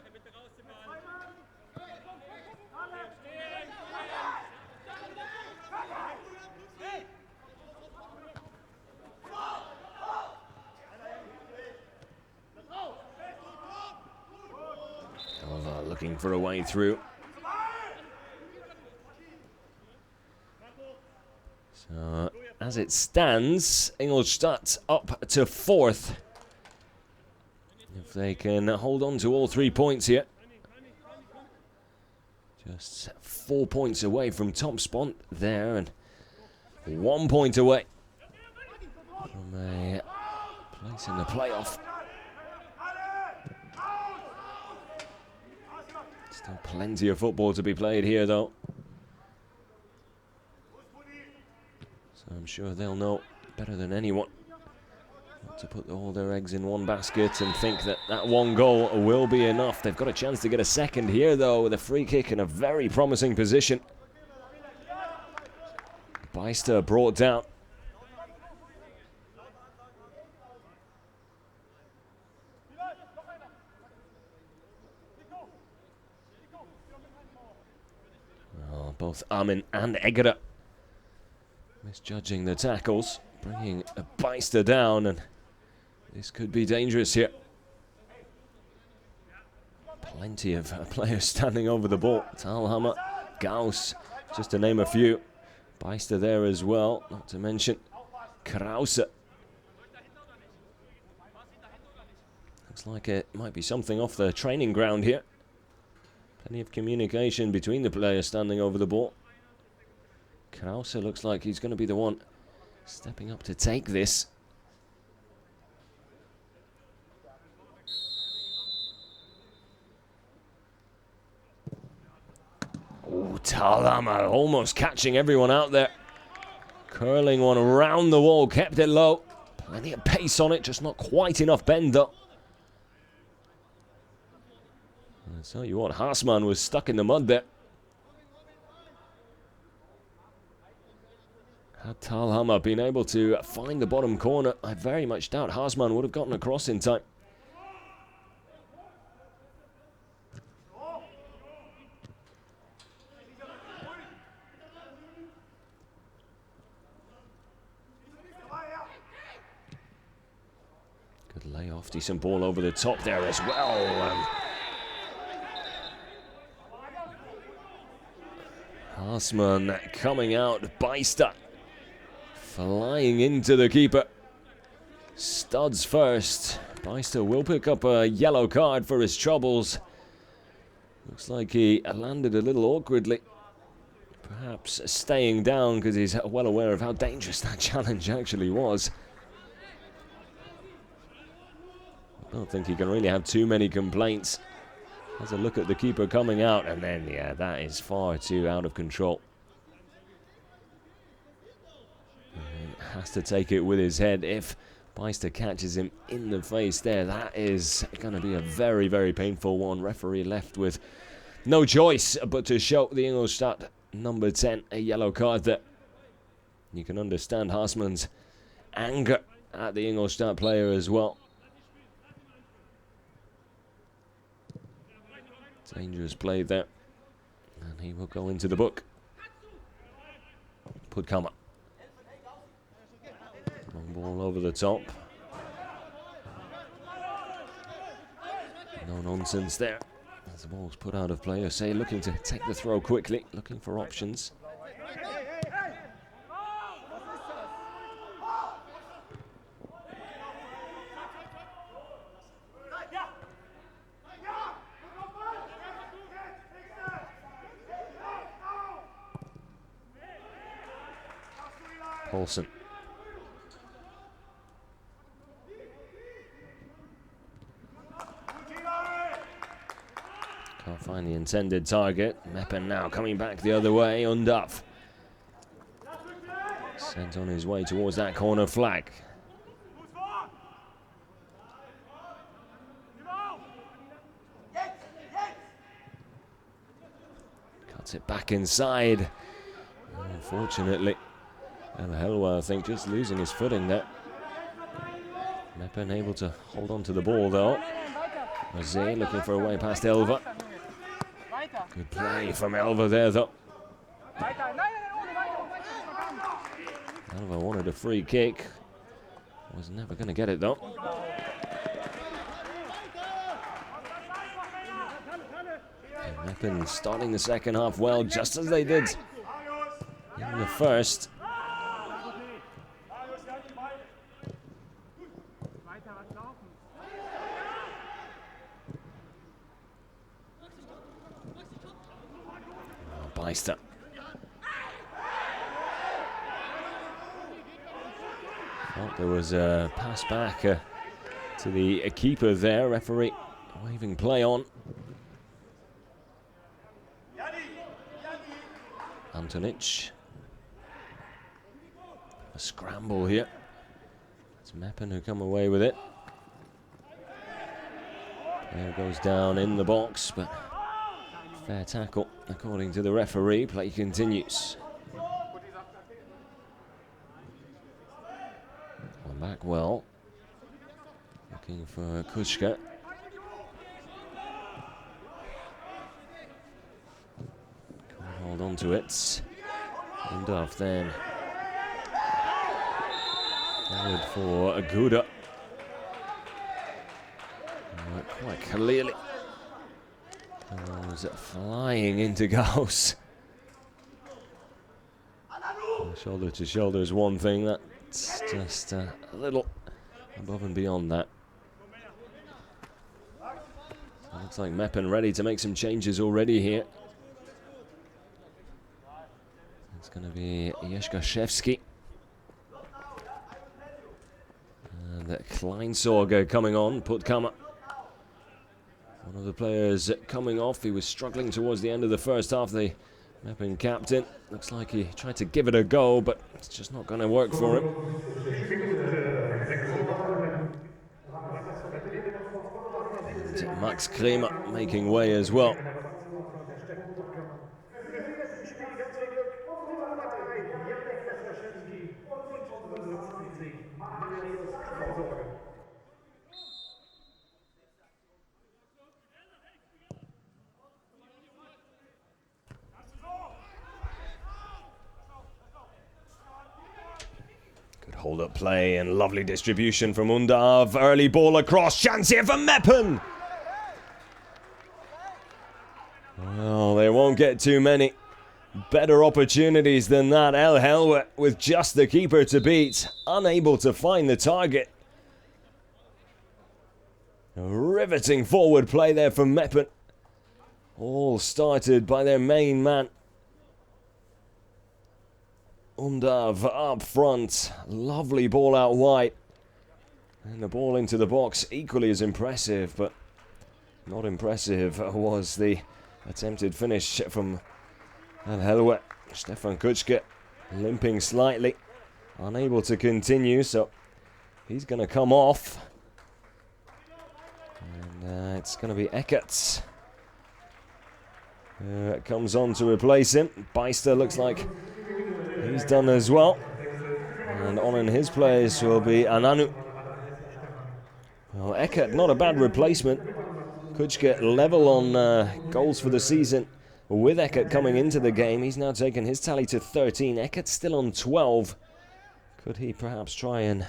Looking for a way through. So, as it stands, Ingolstadt up to 4th. If they can hold on to all 3 points here. Just 4 points away from top spot there, and 1 point away from a place in the playoff. Still plenty of football to be played here, though. So I'm sure they'll know better than anyone not to put all their eggs in one basket and think that that one goal will be enough. They've got a chance to get a second here, though, with a free kick in a very promising position. Beister brought down. Both Armin and Egger misjudging the tackles, bringing a Beister down, and this could be dangerous here. Plenty of players standing over the ball. Talhammer, Gauss, just to name a few. Beister there as well, not to mention Krause. Looks like it might be something off the training ground here. Plenty of communication between the players standing over the ball. Krause looks like he's going to be the one stepping up to take this. Oh, Talhammer almost catching everyone out there. Curling one around the wall, kept it low. Plenty of pace on it, just not quite enough bend though. I tell you what, Haasman was stuck in the mud there. Had Talhammer been able to find the bottom corner, I very much doubt Haasman would have gotten across in time. Good layoff, decent ball over the top there as well. Haasman coming out, Beister flying into the keeper. Studs first. Beister will pick up a yellow card for his troubles. Looks like he landed a little awkwardly. Perhaps staying down because he's well aware of how dangerous that challenge actually was. I don't think he can really have too many complaints. Has a look at the keeper coming out, and then, yeah, that is far too out of control. And has to take it with his head. If Beister catches him in the face there, that is going to be a very, very painful one. Referee left with no choice but to show the Ingolstadt number 10 a yellow card there. You can understand Haasman's anger at the Ingolstadt player as well. Dangerous play there, and he will go into the book. Pudkammer. Long ball over the top. No nonsense there. As the ball's put out of play, Osei looking to take the throw quickly, looking for options. Paulson. Can't find the intended target. Meppen now coming back the other way. Undaf. Sent on his way towards that corner flag. Puts it back inside. Unfortunately, El Helwa, I think, just losing his footing there. Meppen able to hold on to the ball though. Jose looking for a way past Elva. Good play from Elva there though. Elva wanted a free kick. Was never going to get it though. And Meppen starting the second half well, just as they did in the first. Beister. Thought there was a pass back to the keeper there. Referee waving play on. Antonic. A scramble here. It's Meppen who come away with it. Player goes down in the box, but fair tackle according to the referee. Play continues. One back well. Looking for Kuchka. Can't hold on to it. And off then. Forward for Aguda. Quite clearly. Was flying into goals. Shoulder to shoulder is one thing. That's just a little above and beyond that. So looks like Meppen ready to make some changes already here. It's going to be Jeszkaszewski. And Kleinsorger coming on. Puttkammer. One of the players coming off. He was struggling towards the end of the first half. The Meppen captain. Looks like he tried to give it a go, but it's just not going to work for him. And Max Kremer making way as well. Hold up play and lovely distribution from Undav. Early ball across. Chance here for Meppen. Well, they won't get too many better opportunities than that. El Helwa with just the keeper to beat. Unable to find the target. A riveting forward play there from Meppen. All started by their main man. Undav up front, lovely ball out wide, and the ball into the box equally as impressive, but not impressive was the attempted finish from El Helwa. Stefan Kuchka limping slightly, unable to continue, so he's going to come off, and it's going to be Eckerts comes on to replace him. Beister looks like he's done as well. And on in his place will be Ananu. Well, Eckert, not a bad replacement. Kuchka level on goals for the season. With Eckert coming into the game, he's now taken his tally to 13. Eckert still on 12. Could he perhaps try and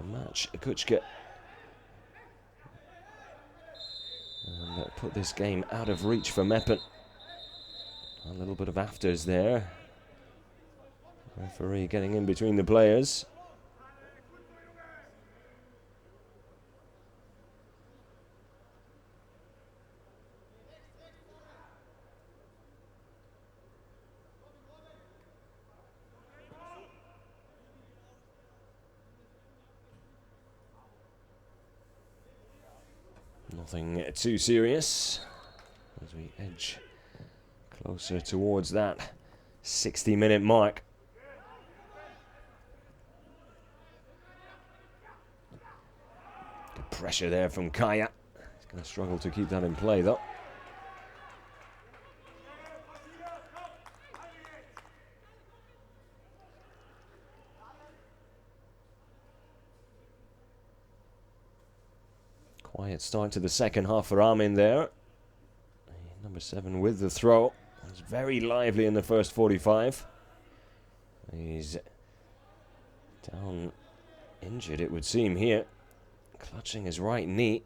match Kuchka? And put this game out of reach for Meppen. A little bit of afters there. Referee getting in between the players. Nothing too serious as we edge closer towards that 60-minute mark. Good pressure there from Kaya. He's going to struggle to keep that in play though. quiet start to the second half for Armin there. Number 7 with the throw. He's very lively in the first 45. He's down injured, it would seem, here. Clutching his right knee.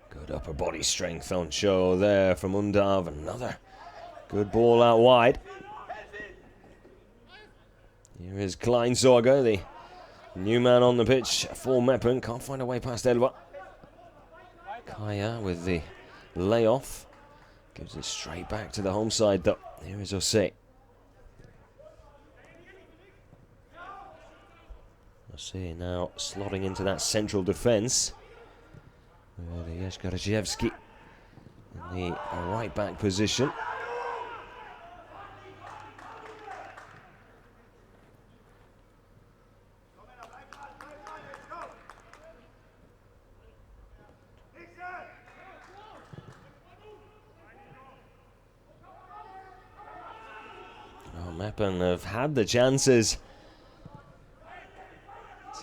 Good upper body strength on show there from Undav. Another good ball out wide. Here is Kleinsorger, the new man on the pitch for Meppen. Can't find a way past Elva. Kaya with the layoff. Gives it straight back to the home side though. Here is Osei. Osei now slotting into that central defence. Yeshkarajevski in the right back position. Meppen have had the chances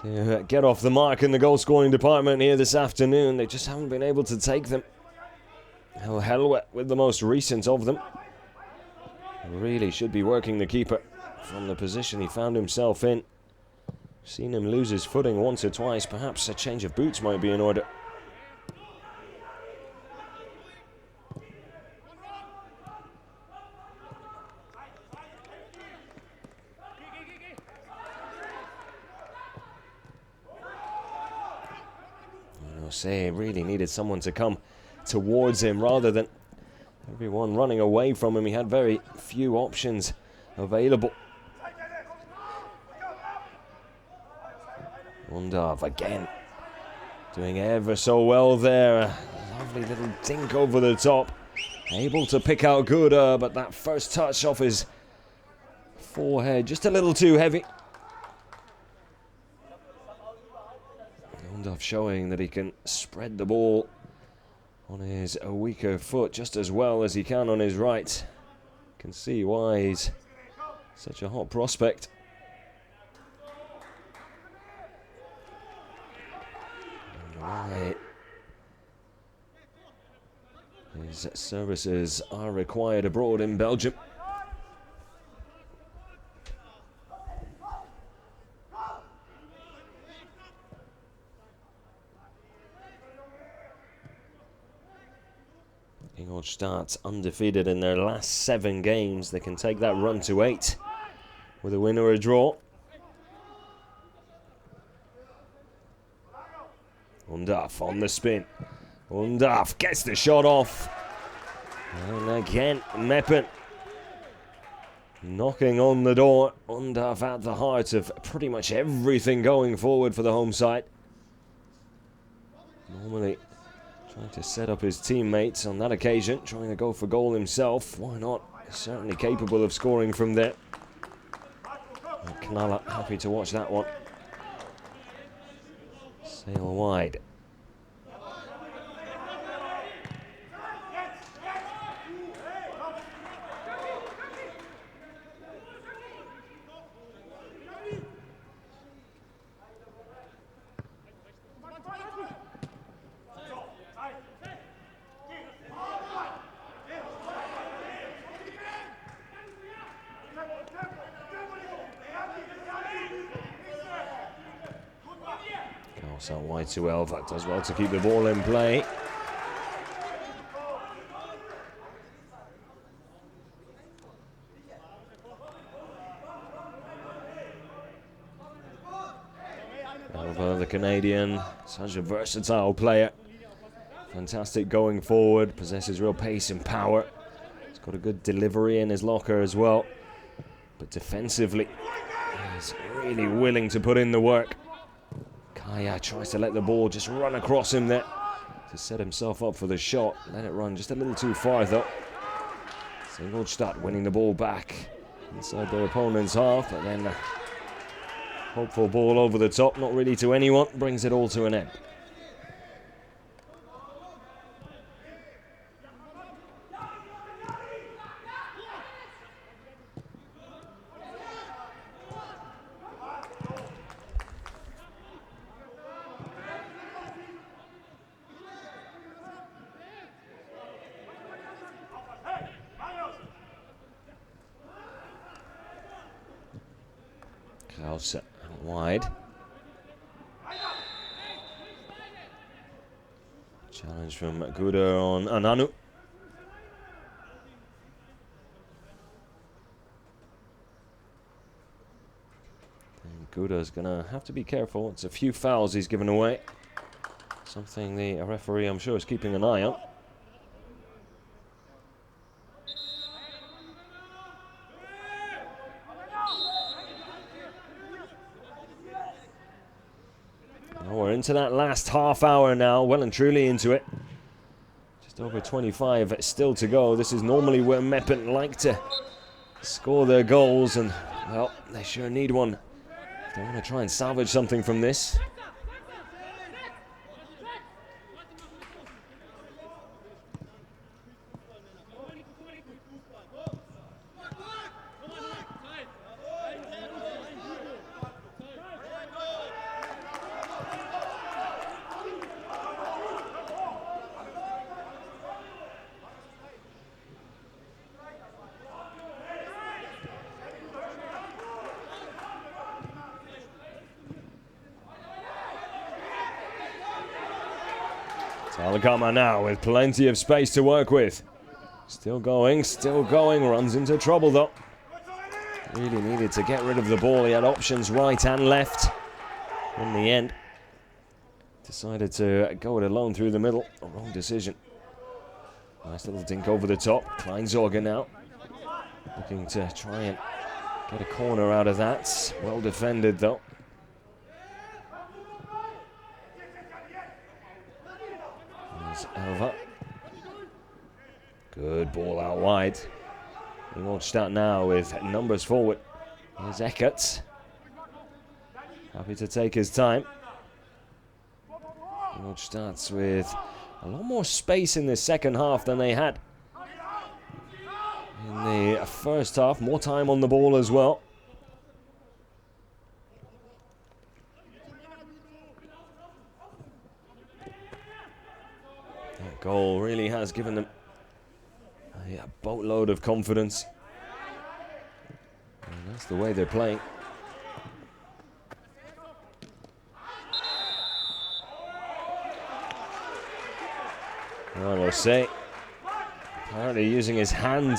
to get off the mark in the goal scoring department here this afternoon. They just haven't been able to take them. Helwet with the most recent of them. Really should be working the keeper from the position he found himself in. Seen him lose his footing once or twice. Perhaps a change of boots might be in order. Say really needed someone to come towards him rather than everyone running away from him. He had very few options available. Undav again doing ever so well there. A lovely little dink over the top. Able to pick out Guda, but that first touch off his forehead just a little too heavy. Undav showing that he can spread the ball on his weaker foot just as well as he can on his right. Can see why he's such a hot prospect. And why his services are required abroad in Belgium. Ingolstadt undefeated in their last 7 games. They can take that run to 8 with a win or a draw. Undav on the spin. Undav gets the shot off. And again, Meppen knocking on the door. Undav at the heart of pretty much everything going forward for the home side. Normally trying to set up his teammates on that occasion, trying to go for goal himself. Why not? He's certainly capable of scoring from there. Knala happy to watch that one. Sail wide. So wide to Elva, does well to keep the ball in play. Elva, the Canadian, such a versatile player. Fantastic going forward, possesses real pace and power. He's got a good delivery in his locker as well. But defensively, he's really willing to put in the work. Kaya tries to let the ball just run across him there to set himself up for the shot. Let it run just a little too far though. Ingolstadt winning the ball back inside their opponent's half, but then hopeful ball over the top, not really to anyone, brings it all to an end. Klaus wide. Challenge from Guda on Ananu. And Guda's gonna have to be careful. It's a few fouls he's given away. Something the referee, I'm sure, is keeping an eye on. We're into that last half hour now, well and truly into it. Just over 25 still to go. This is normally where Meppen like to score their goals, and, well, they sure need one. They want to try and salvage something from this. Alagama now with plenty of space to work with. Still going, runs into trouble though. Really needed to get rid of the ball. He had options right and left. In the end, decided to go it alone through the middle. A wrong decision. Nice little dink over the top. Kleinsorger now looking to try and get a corner out of that. Well defended though. Over. Good ball out wide. Ingolstadt now with numbers forward. Here's Eckert. Happy to take his time. Ingolstadt with a lot more space in the second half than they had in the first half. More time on the ball as well. That goal really has given them a boatload of confidence. And that's the way they're playing. Well, I'll say, apparently using his hand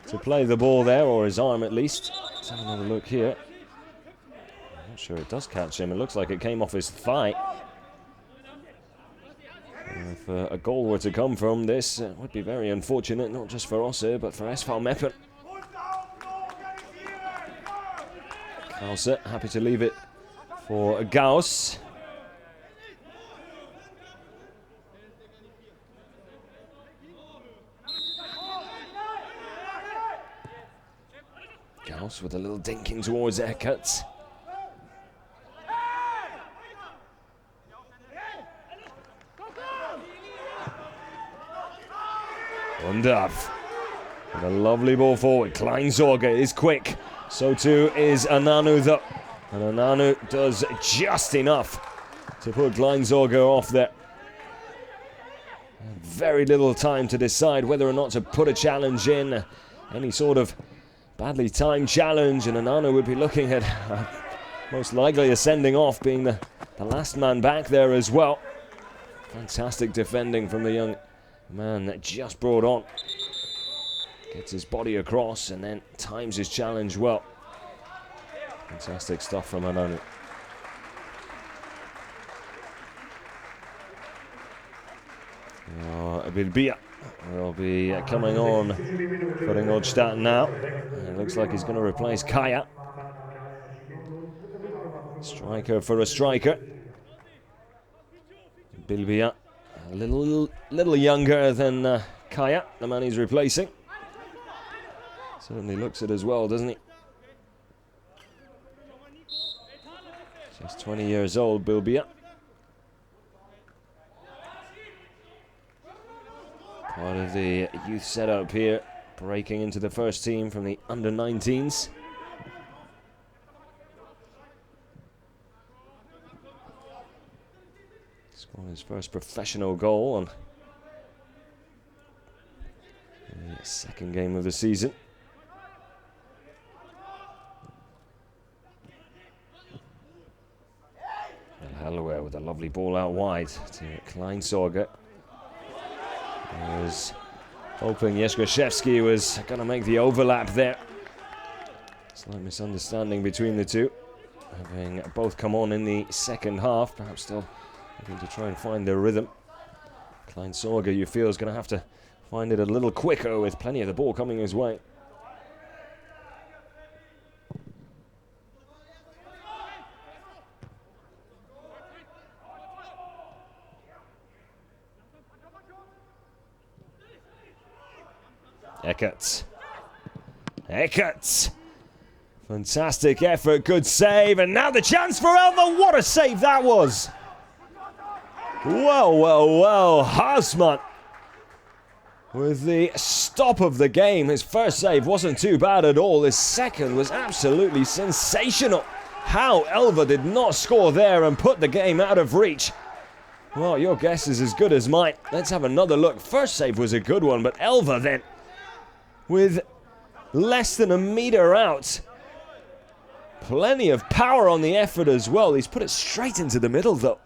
to play the ball there, or his arm at least. Let's have another look here. I'm not sure it does catch him. It looks like it came off his thigh. If a goal were to come from this, it would be very unfortunate, not just for Osse, but for SV Meppen. Krause happy to leave it for Gauss. Gauss with a little dinking towards Eckert. Undaf with a lovely ball forward. Kleinsorger is quick, so too is Ananu though. And Ananu does just enough to put Kleinsorger off there. Very little time to decide whether or not to put a challenge in. Any sort of badly timed challenge, and Ananu would be looking at most likely a sending off, being the last man back there as well. Fantastic defending from the young man that just brought on. Gets his body across and then times his challenge well. Fantastic stuff from Ananu. Bilbia will be coming on for Ingolstadt now. It looks like he's going to replace Kaya. Striker for a striker. Bilbia, a little younger than Kaya, the man he's replacing. Certainly looks it as well, doesn't he? Just 20 years old, Bilbia. Part of the youth setup here, breaking into the first team from the under-19s. Scored his first professional goal on the second game of the season. Hallowell with a lovely ball out wide to Kleinsorge. I was hoping Jeszkoszewski was going to make the overlap there. Slight misunderstanding between the two, having both come on in the second half, perhaps still looking to try and find their rhythm. Kleinsorge, you feel, is going to have to find it a little quicker with plenty of the ball coming his way. Eckerts. Fantastic effort, good save, and now the chance for Elva. What a save that was! Well, Harsman with the stop of the game. His first save wasn't too bad at all. His second was absolutely sensational. How Elva did not score there and put the game out of reach. Well, your guess is as good as mine. Let's have another look. First save was a good one, but Elva then, with less than a meter out. Plenty of power on the effort as well. He's put it straight into the middle, though.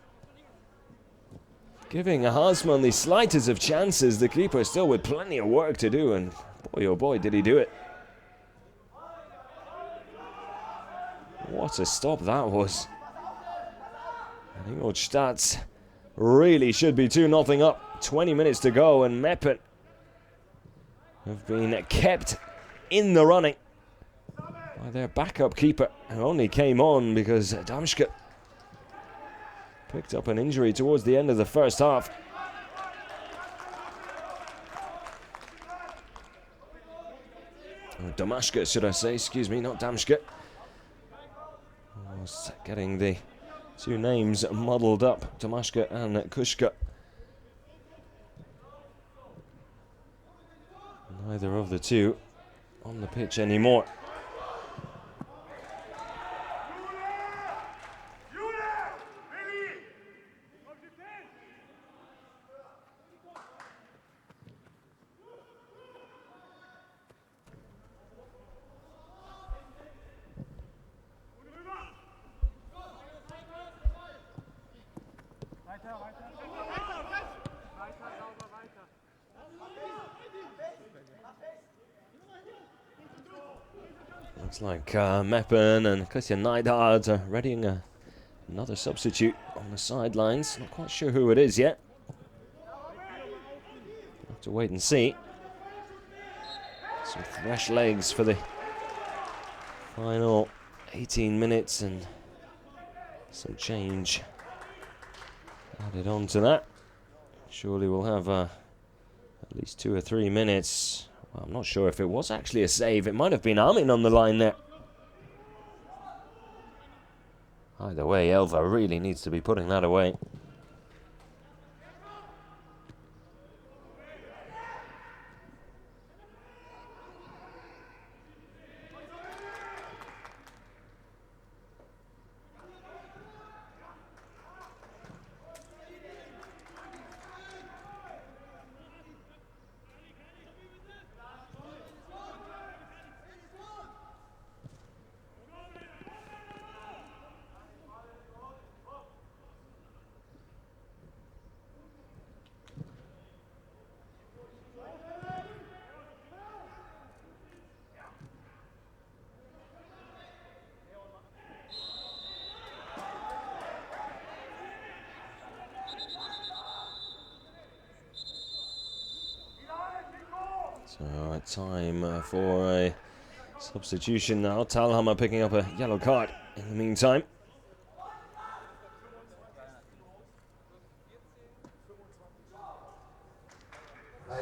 Giving Harsman the slightest of chances. The keeper still with plenty of work to do, and boy, oh boy, did he do it. What a stop that was. Ingolstadt really should be 2-0 up. 20 minutes to go, and Meppen have been kept in the running by their backup keeper, who only came on because Damschke picked up an injury towards the end of the first half. Or Damashke, should I say, excuse me, not Damschke. I was getting the two names muddled up, Damashke and Kushka. Neither of the two on the pitch anymore. Looks like Meppen and Christian Neidhardt are readying another substitute on the sidelines. Not quite sure who it is yet. Have to wait and see. Some fresh legs for the final 18 minutes and some change added on to that. Surely we'll have at least 2 or 3 minutes. Well, I'm not sure if it was actually a save. It might have been Armin on the line there. Either way, Elva really needs to be putting that away. So time for a substitution now. Talhammer picking up a yellow card in the meantime. So,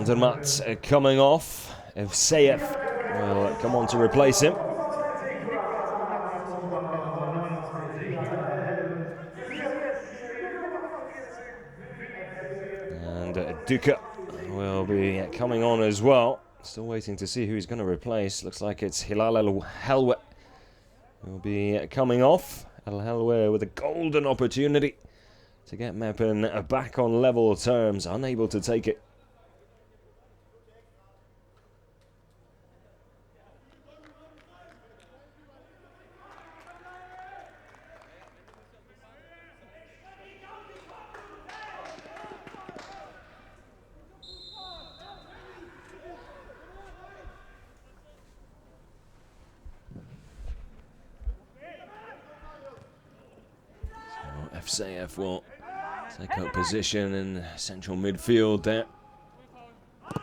Andermatt coming off. Evseyev will come on to replace him. And Duka will be coming on as well. Still waiting to see who he's going to replace. Looks like it's Hilal El Helwe will be coming off. El Helwe with a golden opportunity to get Meppen back on level terms. Unable to take it. Evseyev will take up position in central midfield there.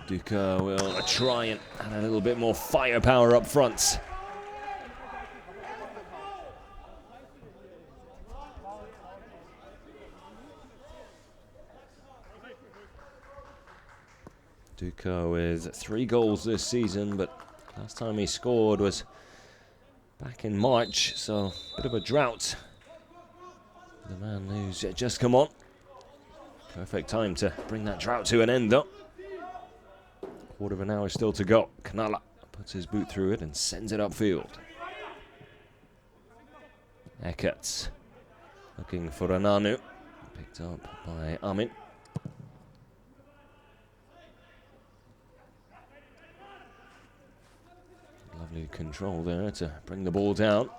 Duka will try and add a little bit more firepower up front. Duka with 3 goals this season, but last time he scored was back in March, so a bit of a drought. The man who's just come on. Perfect time to bring that drought to an end, though. Quarter of an hour still to go. Knala puts his boot through it and sends it upfield. Eckert looking for Ananu. Picked up by Amin. Lovely control there to bring the ball down.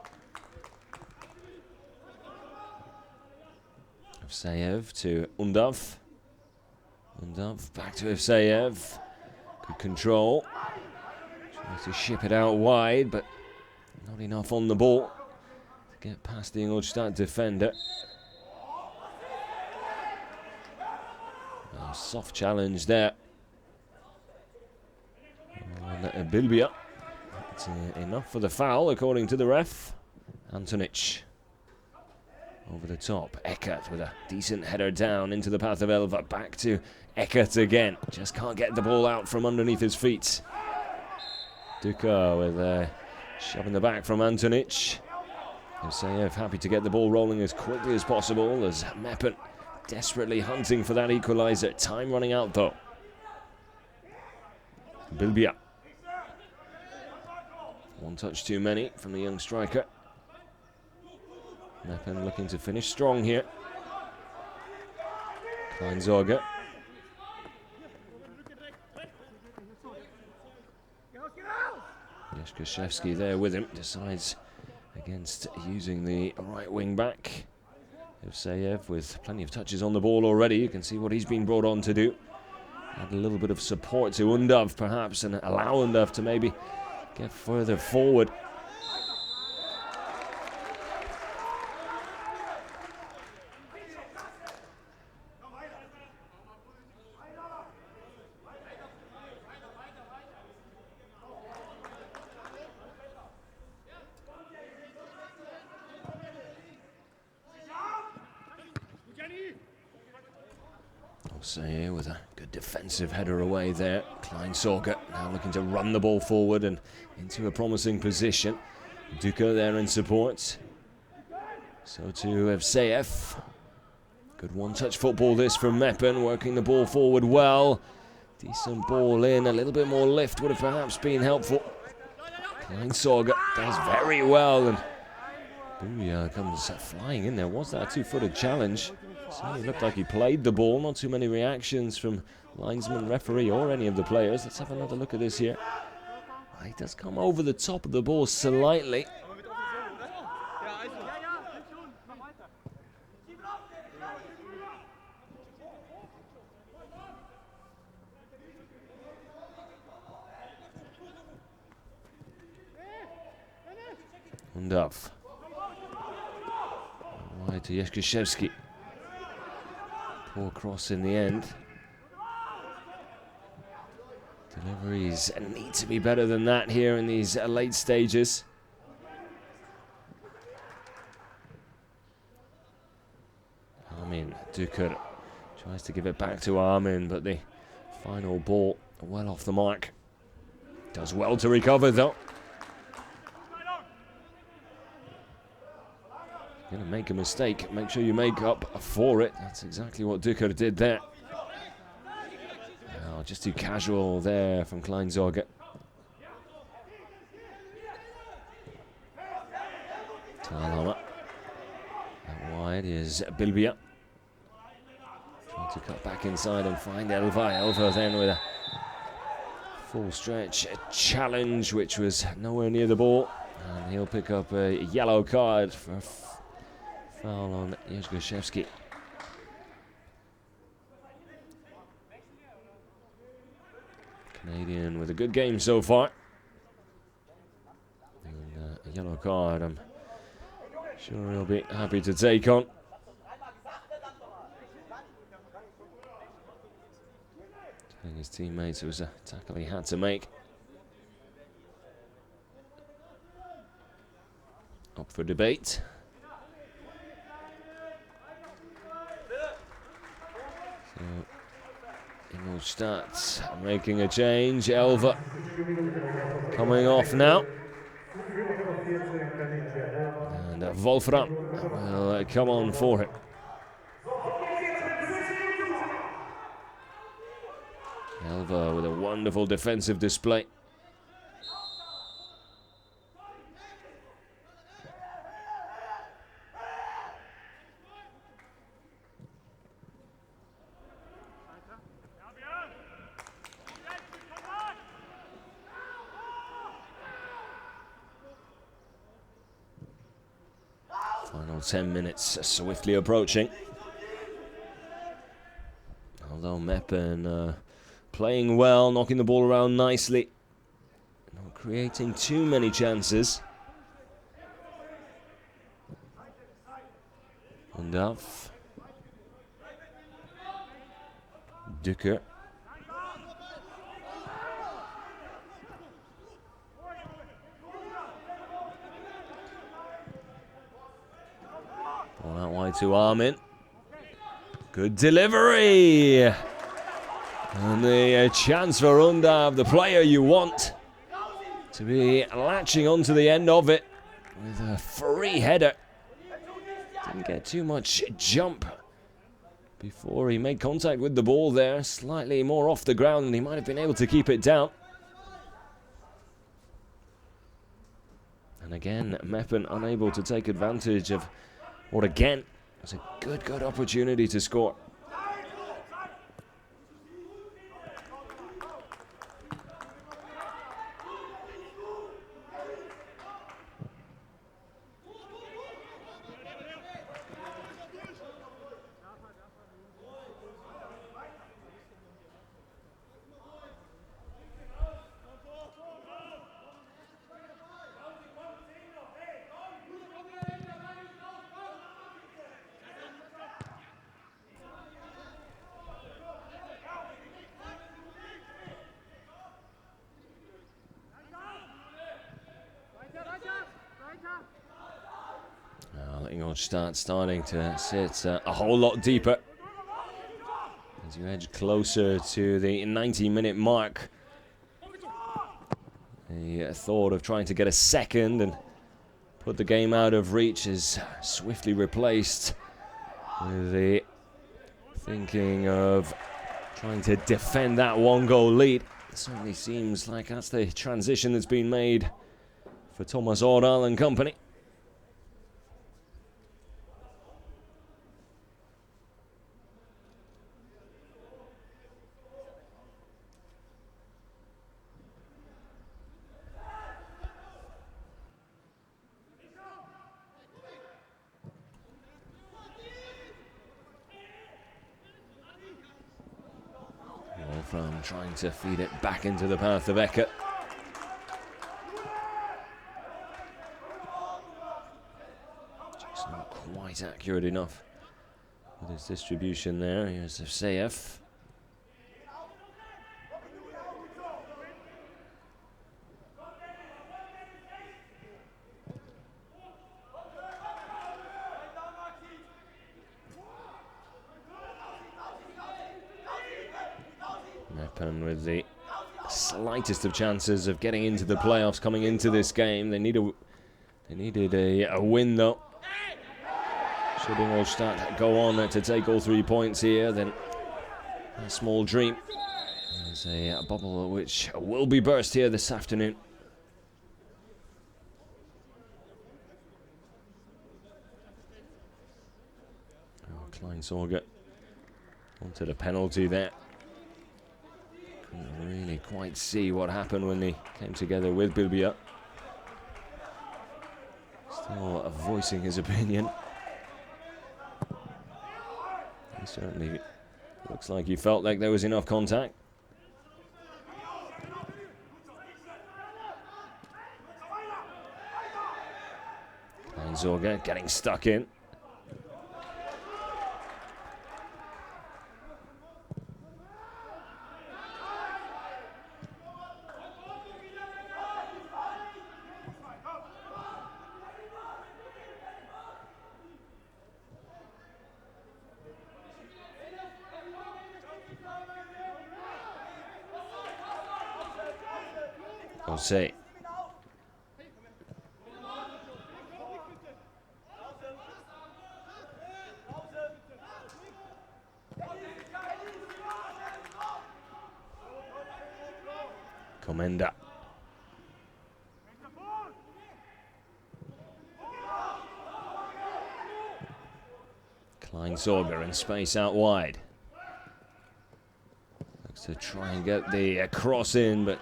Evseyev to Undav. Undav back to Evseyev. Good control. Tries to ship it out wide, but not enough on the ball to get past the Ingolstadt defender. A soft challenge there on Bilbia. It's enough for the foul, according to the ref. Antonic. Over the top, Eckert with a decent header down into the path of Elva. Back to Eckert again. Just can't get the ball out from underneath his feet. Duka with a shove in the back from Antonic. Evseyev happy to get the ball rolling as quickly as possible as Meppen desperately hunting for that equaliser. Time running out though. Bilbia. One touch too many from the young striker. Meppen looking to finish strong here. Kleinsorge. Yeshkashevsky there with him. Decides against using the right wing back. Evseyev with plenty of touches on the ball already. You can see what he's been brought on to do. Add a little bit of support to Undav perhaps and allow Undav to maybe get further forward. Say with a good defensive header away there. Kleinsorge now looking to run the ball forward and into a promising position. Duka there in support. So to Evseyev. Good one-touch football this from Meppen, working the ball forward well. Decent ball in, a little bit more lift would have perhaps been helpful. Kleinsorge does very well, and Booyah comes flying in there. Was that a two-footed challenge? Certainly looked like he played the ball. Not too many reactions from linesman, referee, or any of the players. Let's have another look at this here. He does come over the top of the ball slightly. Undav. Wide to Yeshkashevsky. Poor cross in the end. Deliveries need to be better than that here in these late stages. Armin Duker tries to give it back to Armin, but the final ball well off the mark. Does well to recover though. Gonna make a mistake, make sure you make up for it. That's exactly what Duker did there. Oh, just too casual there from Kleinsorge. Talhammer. Out wide is Bilbia. Trying to cut back inside and find Elva. Elva then with a full stretch challenge, which was nowhere near the ball. And he'll pick up a yellow card for a foul on Jezgoszewski. Canadian with a good game so far. And a yellow card, I'm sure he'll be happy to take on. Telling his teammates it was a tackle he had to make. Up for debate. So, Ingolstadt making a change. Elva coming off now. And Wolfram will come on for it. Elva with a wonderful defensive display. Final 10 minutes swiftly approaching. Although Meppen playing well, knocking the ball around nicely. Not creating too many chances. Undaf. Duker. Ball out wide to Armin. Good delivery. And the chance for Undav, the player you want to be latching onto the end of it with a free header. Didn't get too much jump before he made contact with the ball there. Slightly more off the ground and he might have been able to keep it down. And again, Meppen unable to take advantage of what again was a good opportunity to score. Ingolstadt starting to sit a whole lot deeper as you edge closer to the 90-minute mark. The thought of trying to get a second and put the game out of reach is swiftly replaced with the thinking of trying to defend that one-goal lead. It certainly seems like that's the transition that's been made for Thomas Oral and company. From trying to feed it back into the path of Eckert. Just not quite accurate enough with his distribution there. Here's Evseyev. Meppen with the slightest of chances of getting into the playoffs coming into this game. They needed a win though. Should Ingolstadt go on to take all 3 points here, then a small dream. There's a bubble which will be burst here this afternoon. Kleinsorge wanted a penalty there. Couldn't really quite see what happened when they came together with Bilbia. Still voicing his opinion. He certainly looks like he felt like there was enough contact. Kleinsorge getting stuck in. Jose. Comenda. Kleinsorge in space out wide. Looks to try and get the cross in, but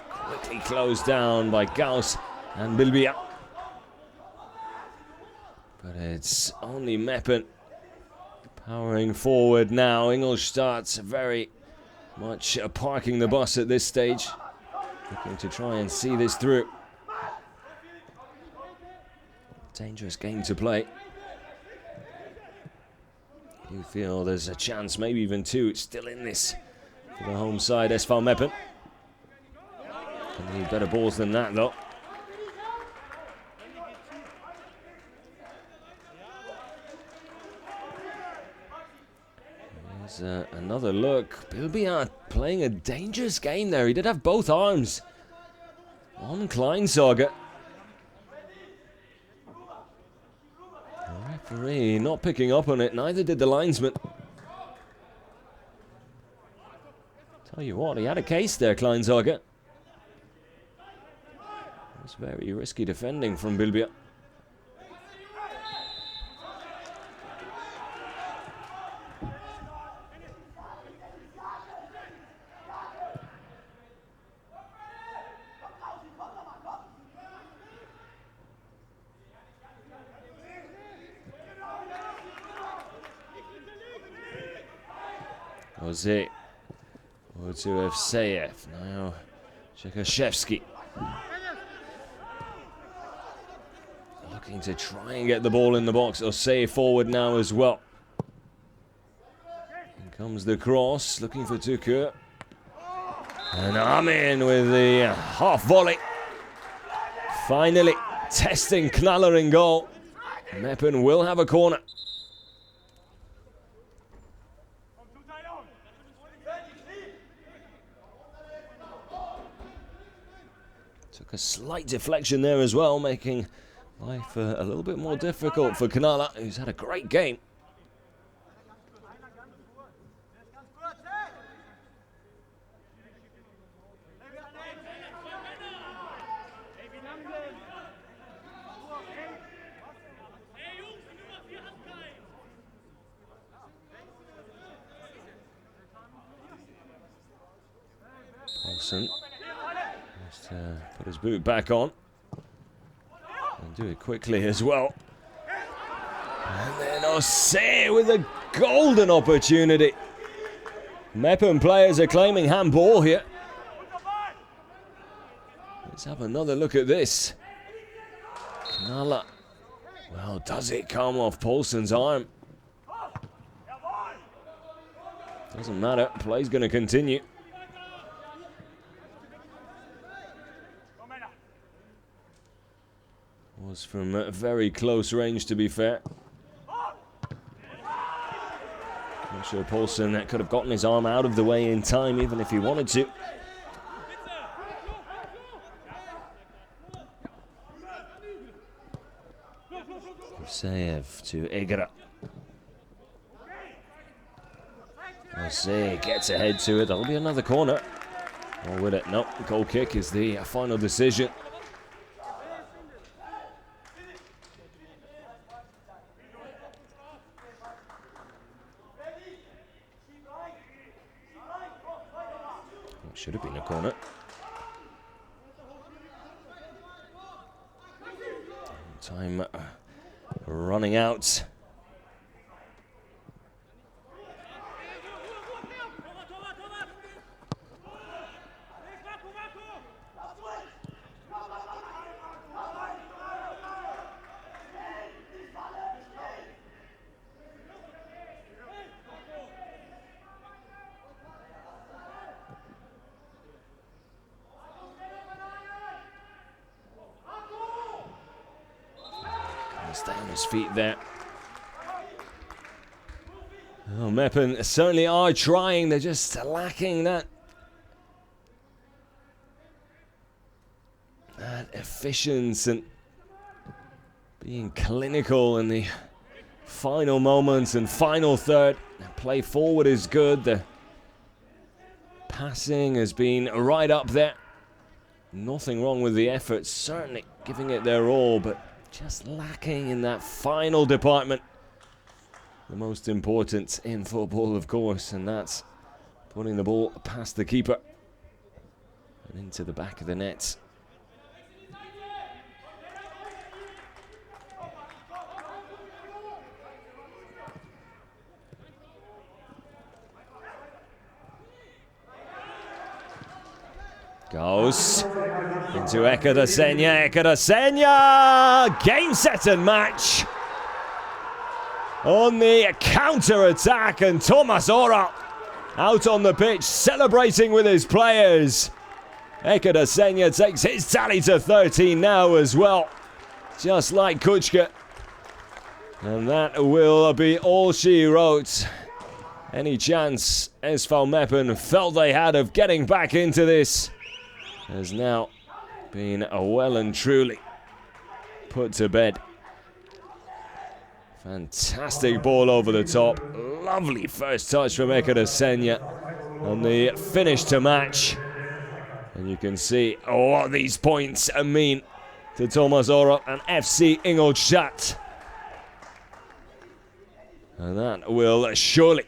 quickly closed down by Gauss and Bilbia. But it's only Meppen powering forward now. Ingolstadt's very much parking the bus at this stage, looking to try and see this through. Dangerous game to play. You feel there's a chance, maybe even two, still in this for the home side, SV Meppen. Can need better balls than that, though. Here's another look. Bilbia playing a dangerous game there. He did have both arms on Kleinsorge. The referee not picking up on it. Neither did the linesman. Tell you what, he had a case there, Kleinsorge. It's very risky defending from Bilbia. Jose over to Evseyev. Now Czekashevsky. Looking to try and get the ball in the box. Osei forward now as well. In comes the cross, looking for Tukur. And Amin with the half volley. Finally testing Knaller in goal. Meppen will have a corner. Took a slight deflection there as well, making life a little bit more difficult for Knaller, who's had a great game. Paulsen just put his boot back on. And do it quickly as well. And then Osei with a golden opportunity. Meppen players are claiming handball here. Let's have another look at this. Knaller. Well, does it come off Paulsen's arm? Doesn't matter. Play's going to continue. Was from a very close range, to be fair. I'm sure Paulsen could have gotten his arm out of the way in time, even if he wanted to. Save to Egera. Jose gets ahead to it. That'll be another corner. Or will it? No, goal kick is the final decision. It should have been a corner. Time running out. Stay on his feet there. Oh, Meppen certainly are trying. They're just lacking that efficiency and being clinical in the final moments and final third. The play forward is good. The passing has been right up there. Nothing wrong with the effort. Certainly giving it their all, but just lacking in that final department. The most important in football, of course, and that's putting the ball past the keeper and into the back of the net. Goes into Ekadesenya. Ekadesenya! Game, set and match on the counter-attack, and Thomas Ora out on the pitch celebrating with his players. Ekadesenya takes his tally to 13 now as well, just like Kuchka. And that will be all she wrote. Any chance SV Meppen felt they had of getting back into this has now been well and truly put to bed. Fantastic ball over the top. Lovely first touch from Ekadesenya on the finish to match. And you can see what these points mean to Thomas Ora and FC Ingolstadt. And that will surely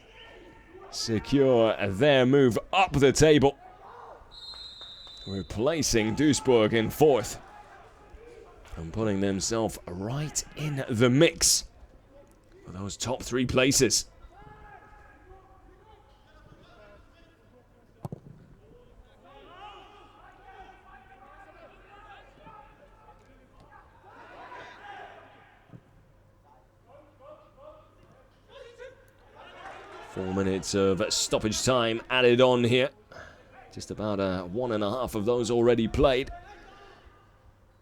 secure their move up the table, replacing Duisburg in fourth and putting themselves right in the mix for those top three places. Four minutes of stoppage time added on here. Just about 1.5 of those already played.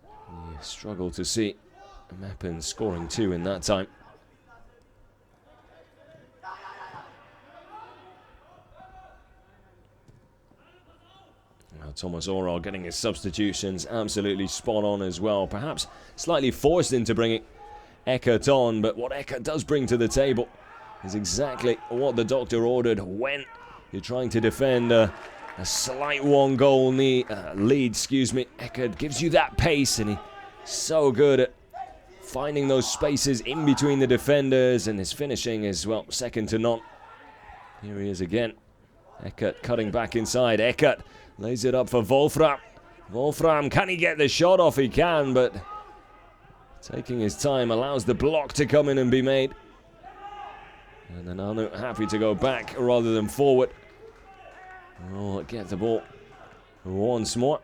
You struggle to see Meppen scoring 2 in that time. Now Thomas Ora getting his substitutions absolutely spot on as well. Perhaps slightly forced into bringing Eckert on, but what Eckert does bring to the table is exactly what the doctor ordered when you're trying to defend a slight one-goal lead. Eckert gives you that pace, and he's so good at finding those spaces in between the defenders, and his finishing is, well, second to none. Here he is again. Eckert cutting back inside. Eckert lays it up for Wolfram. Wolfram, can he get the shot off? He can, but taking his time allows the block to come in and be made. And then Anu happy to go back rather than forward. Oh, get the ball once more.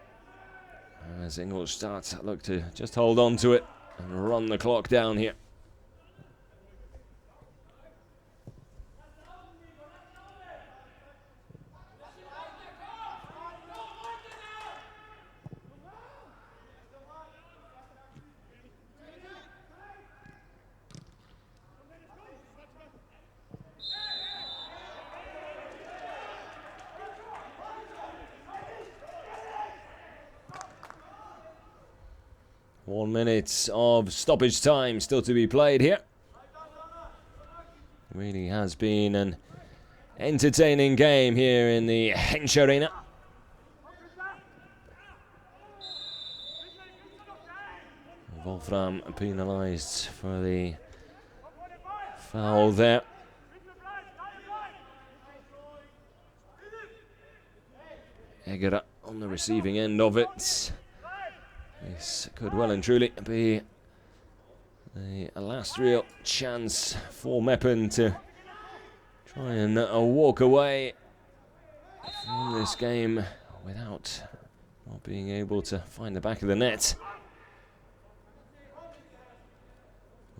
As Ingolstadt look to just hold on to it and run the clock down here. 1 minute of stoppage time still to be played here. Really has been an entertaining game here in the Hensch Arena. Wolfram penalised for the foul there. Egger on the receiving end of it. This could well and truly be the last real chance for Meppen to try and walk away from this game without not being able to find the back of the net.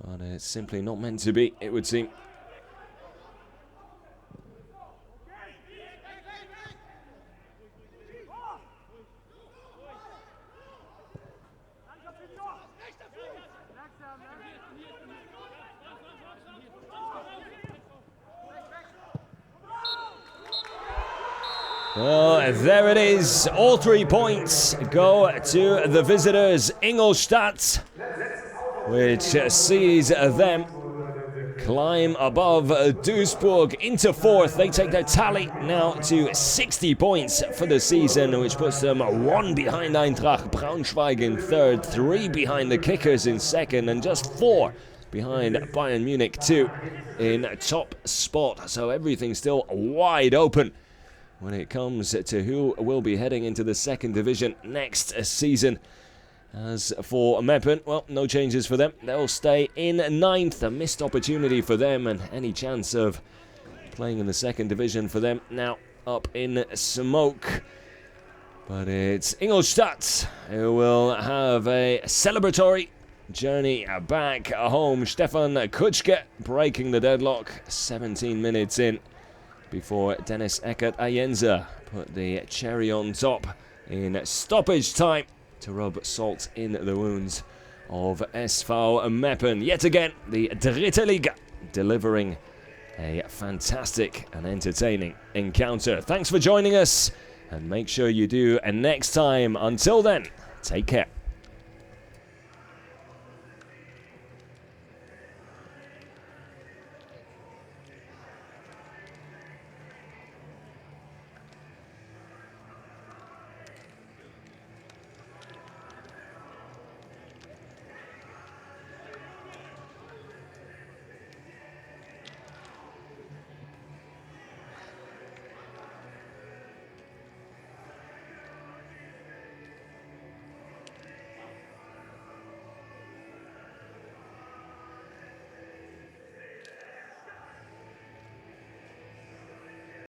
But it's simply not meant to be, it would seem. Well, there it is. All 3 points go to the visitors, Ingolstadt, which sees them climb above Duisburg into 4th. They take their tally now to 60 points for the season, which puts them 1 behind Eintracht Braunschweig in 3rd, 3 behind the Kickers in 2nd, and just 4 behind Bayern Munich 2 in top spot. So everything's still wide open when it comes to who will be heading into the 2nd division next season. As for Meppen, well, no changes for them. They'll stay in 9th. A missed opportunity for them, and any chance of playing in the 2nd division for them now up in smoke. But it's Ingolstadt who will have a celebratory journey back home. Stefan Kutschke breaking the deadlock 17 minutes in before Dennis Eckert-Ayenza put the cherry on top in stoppage time to rub salt in the wounds of SV Meppen. Yet again, the Dritte Liga delivering a fantastic and entertaining encounter. Thanks for joining us, and make sure you do next time. Until then, take care.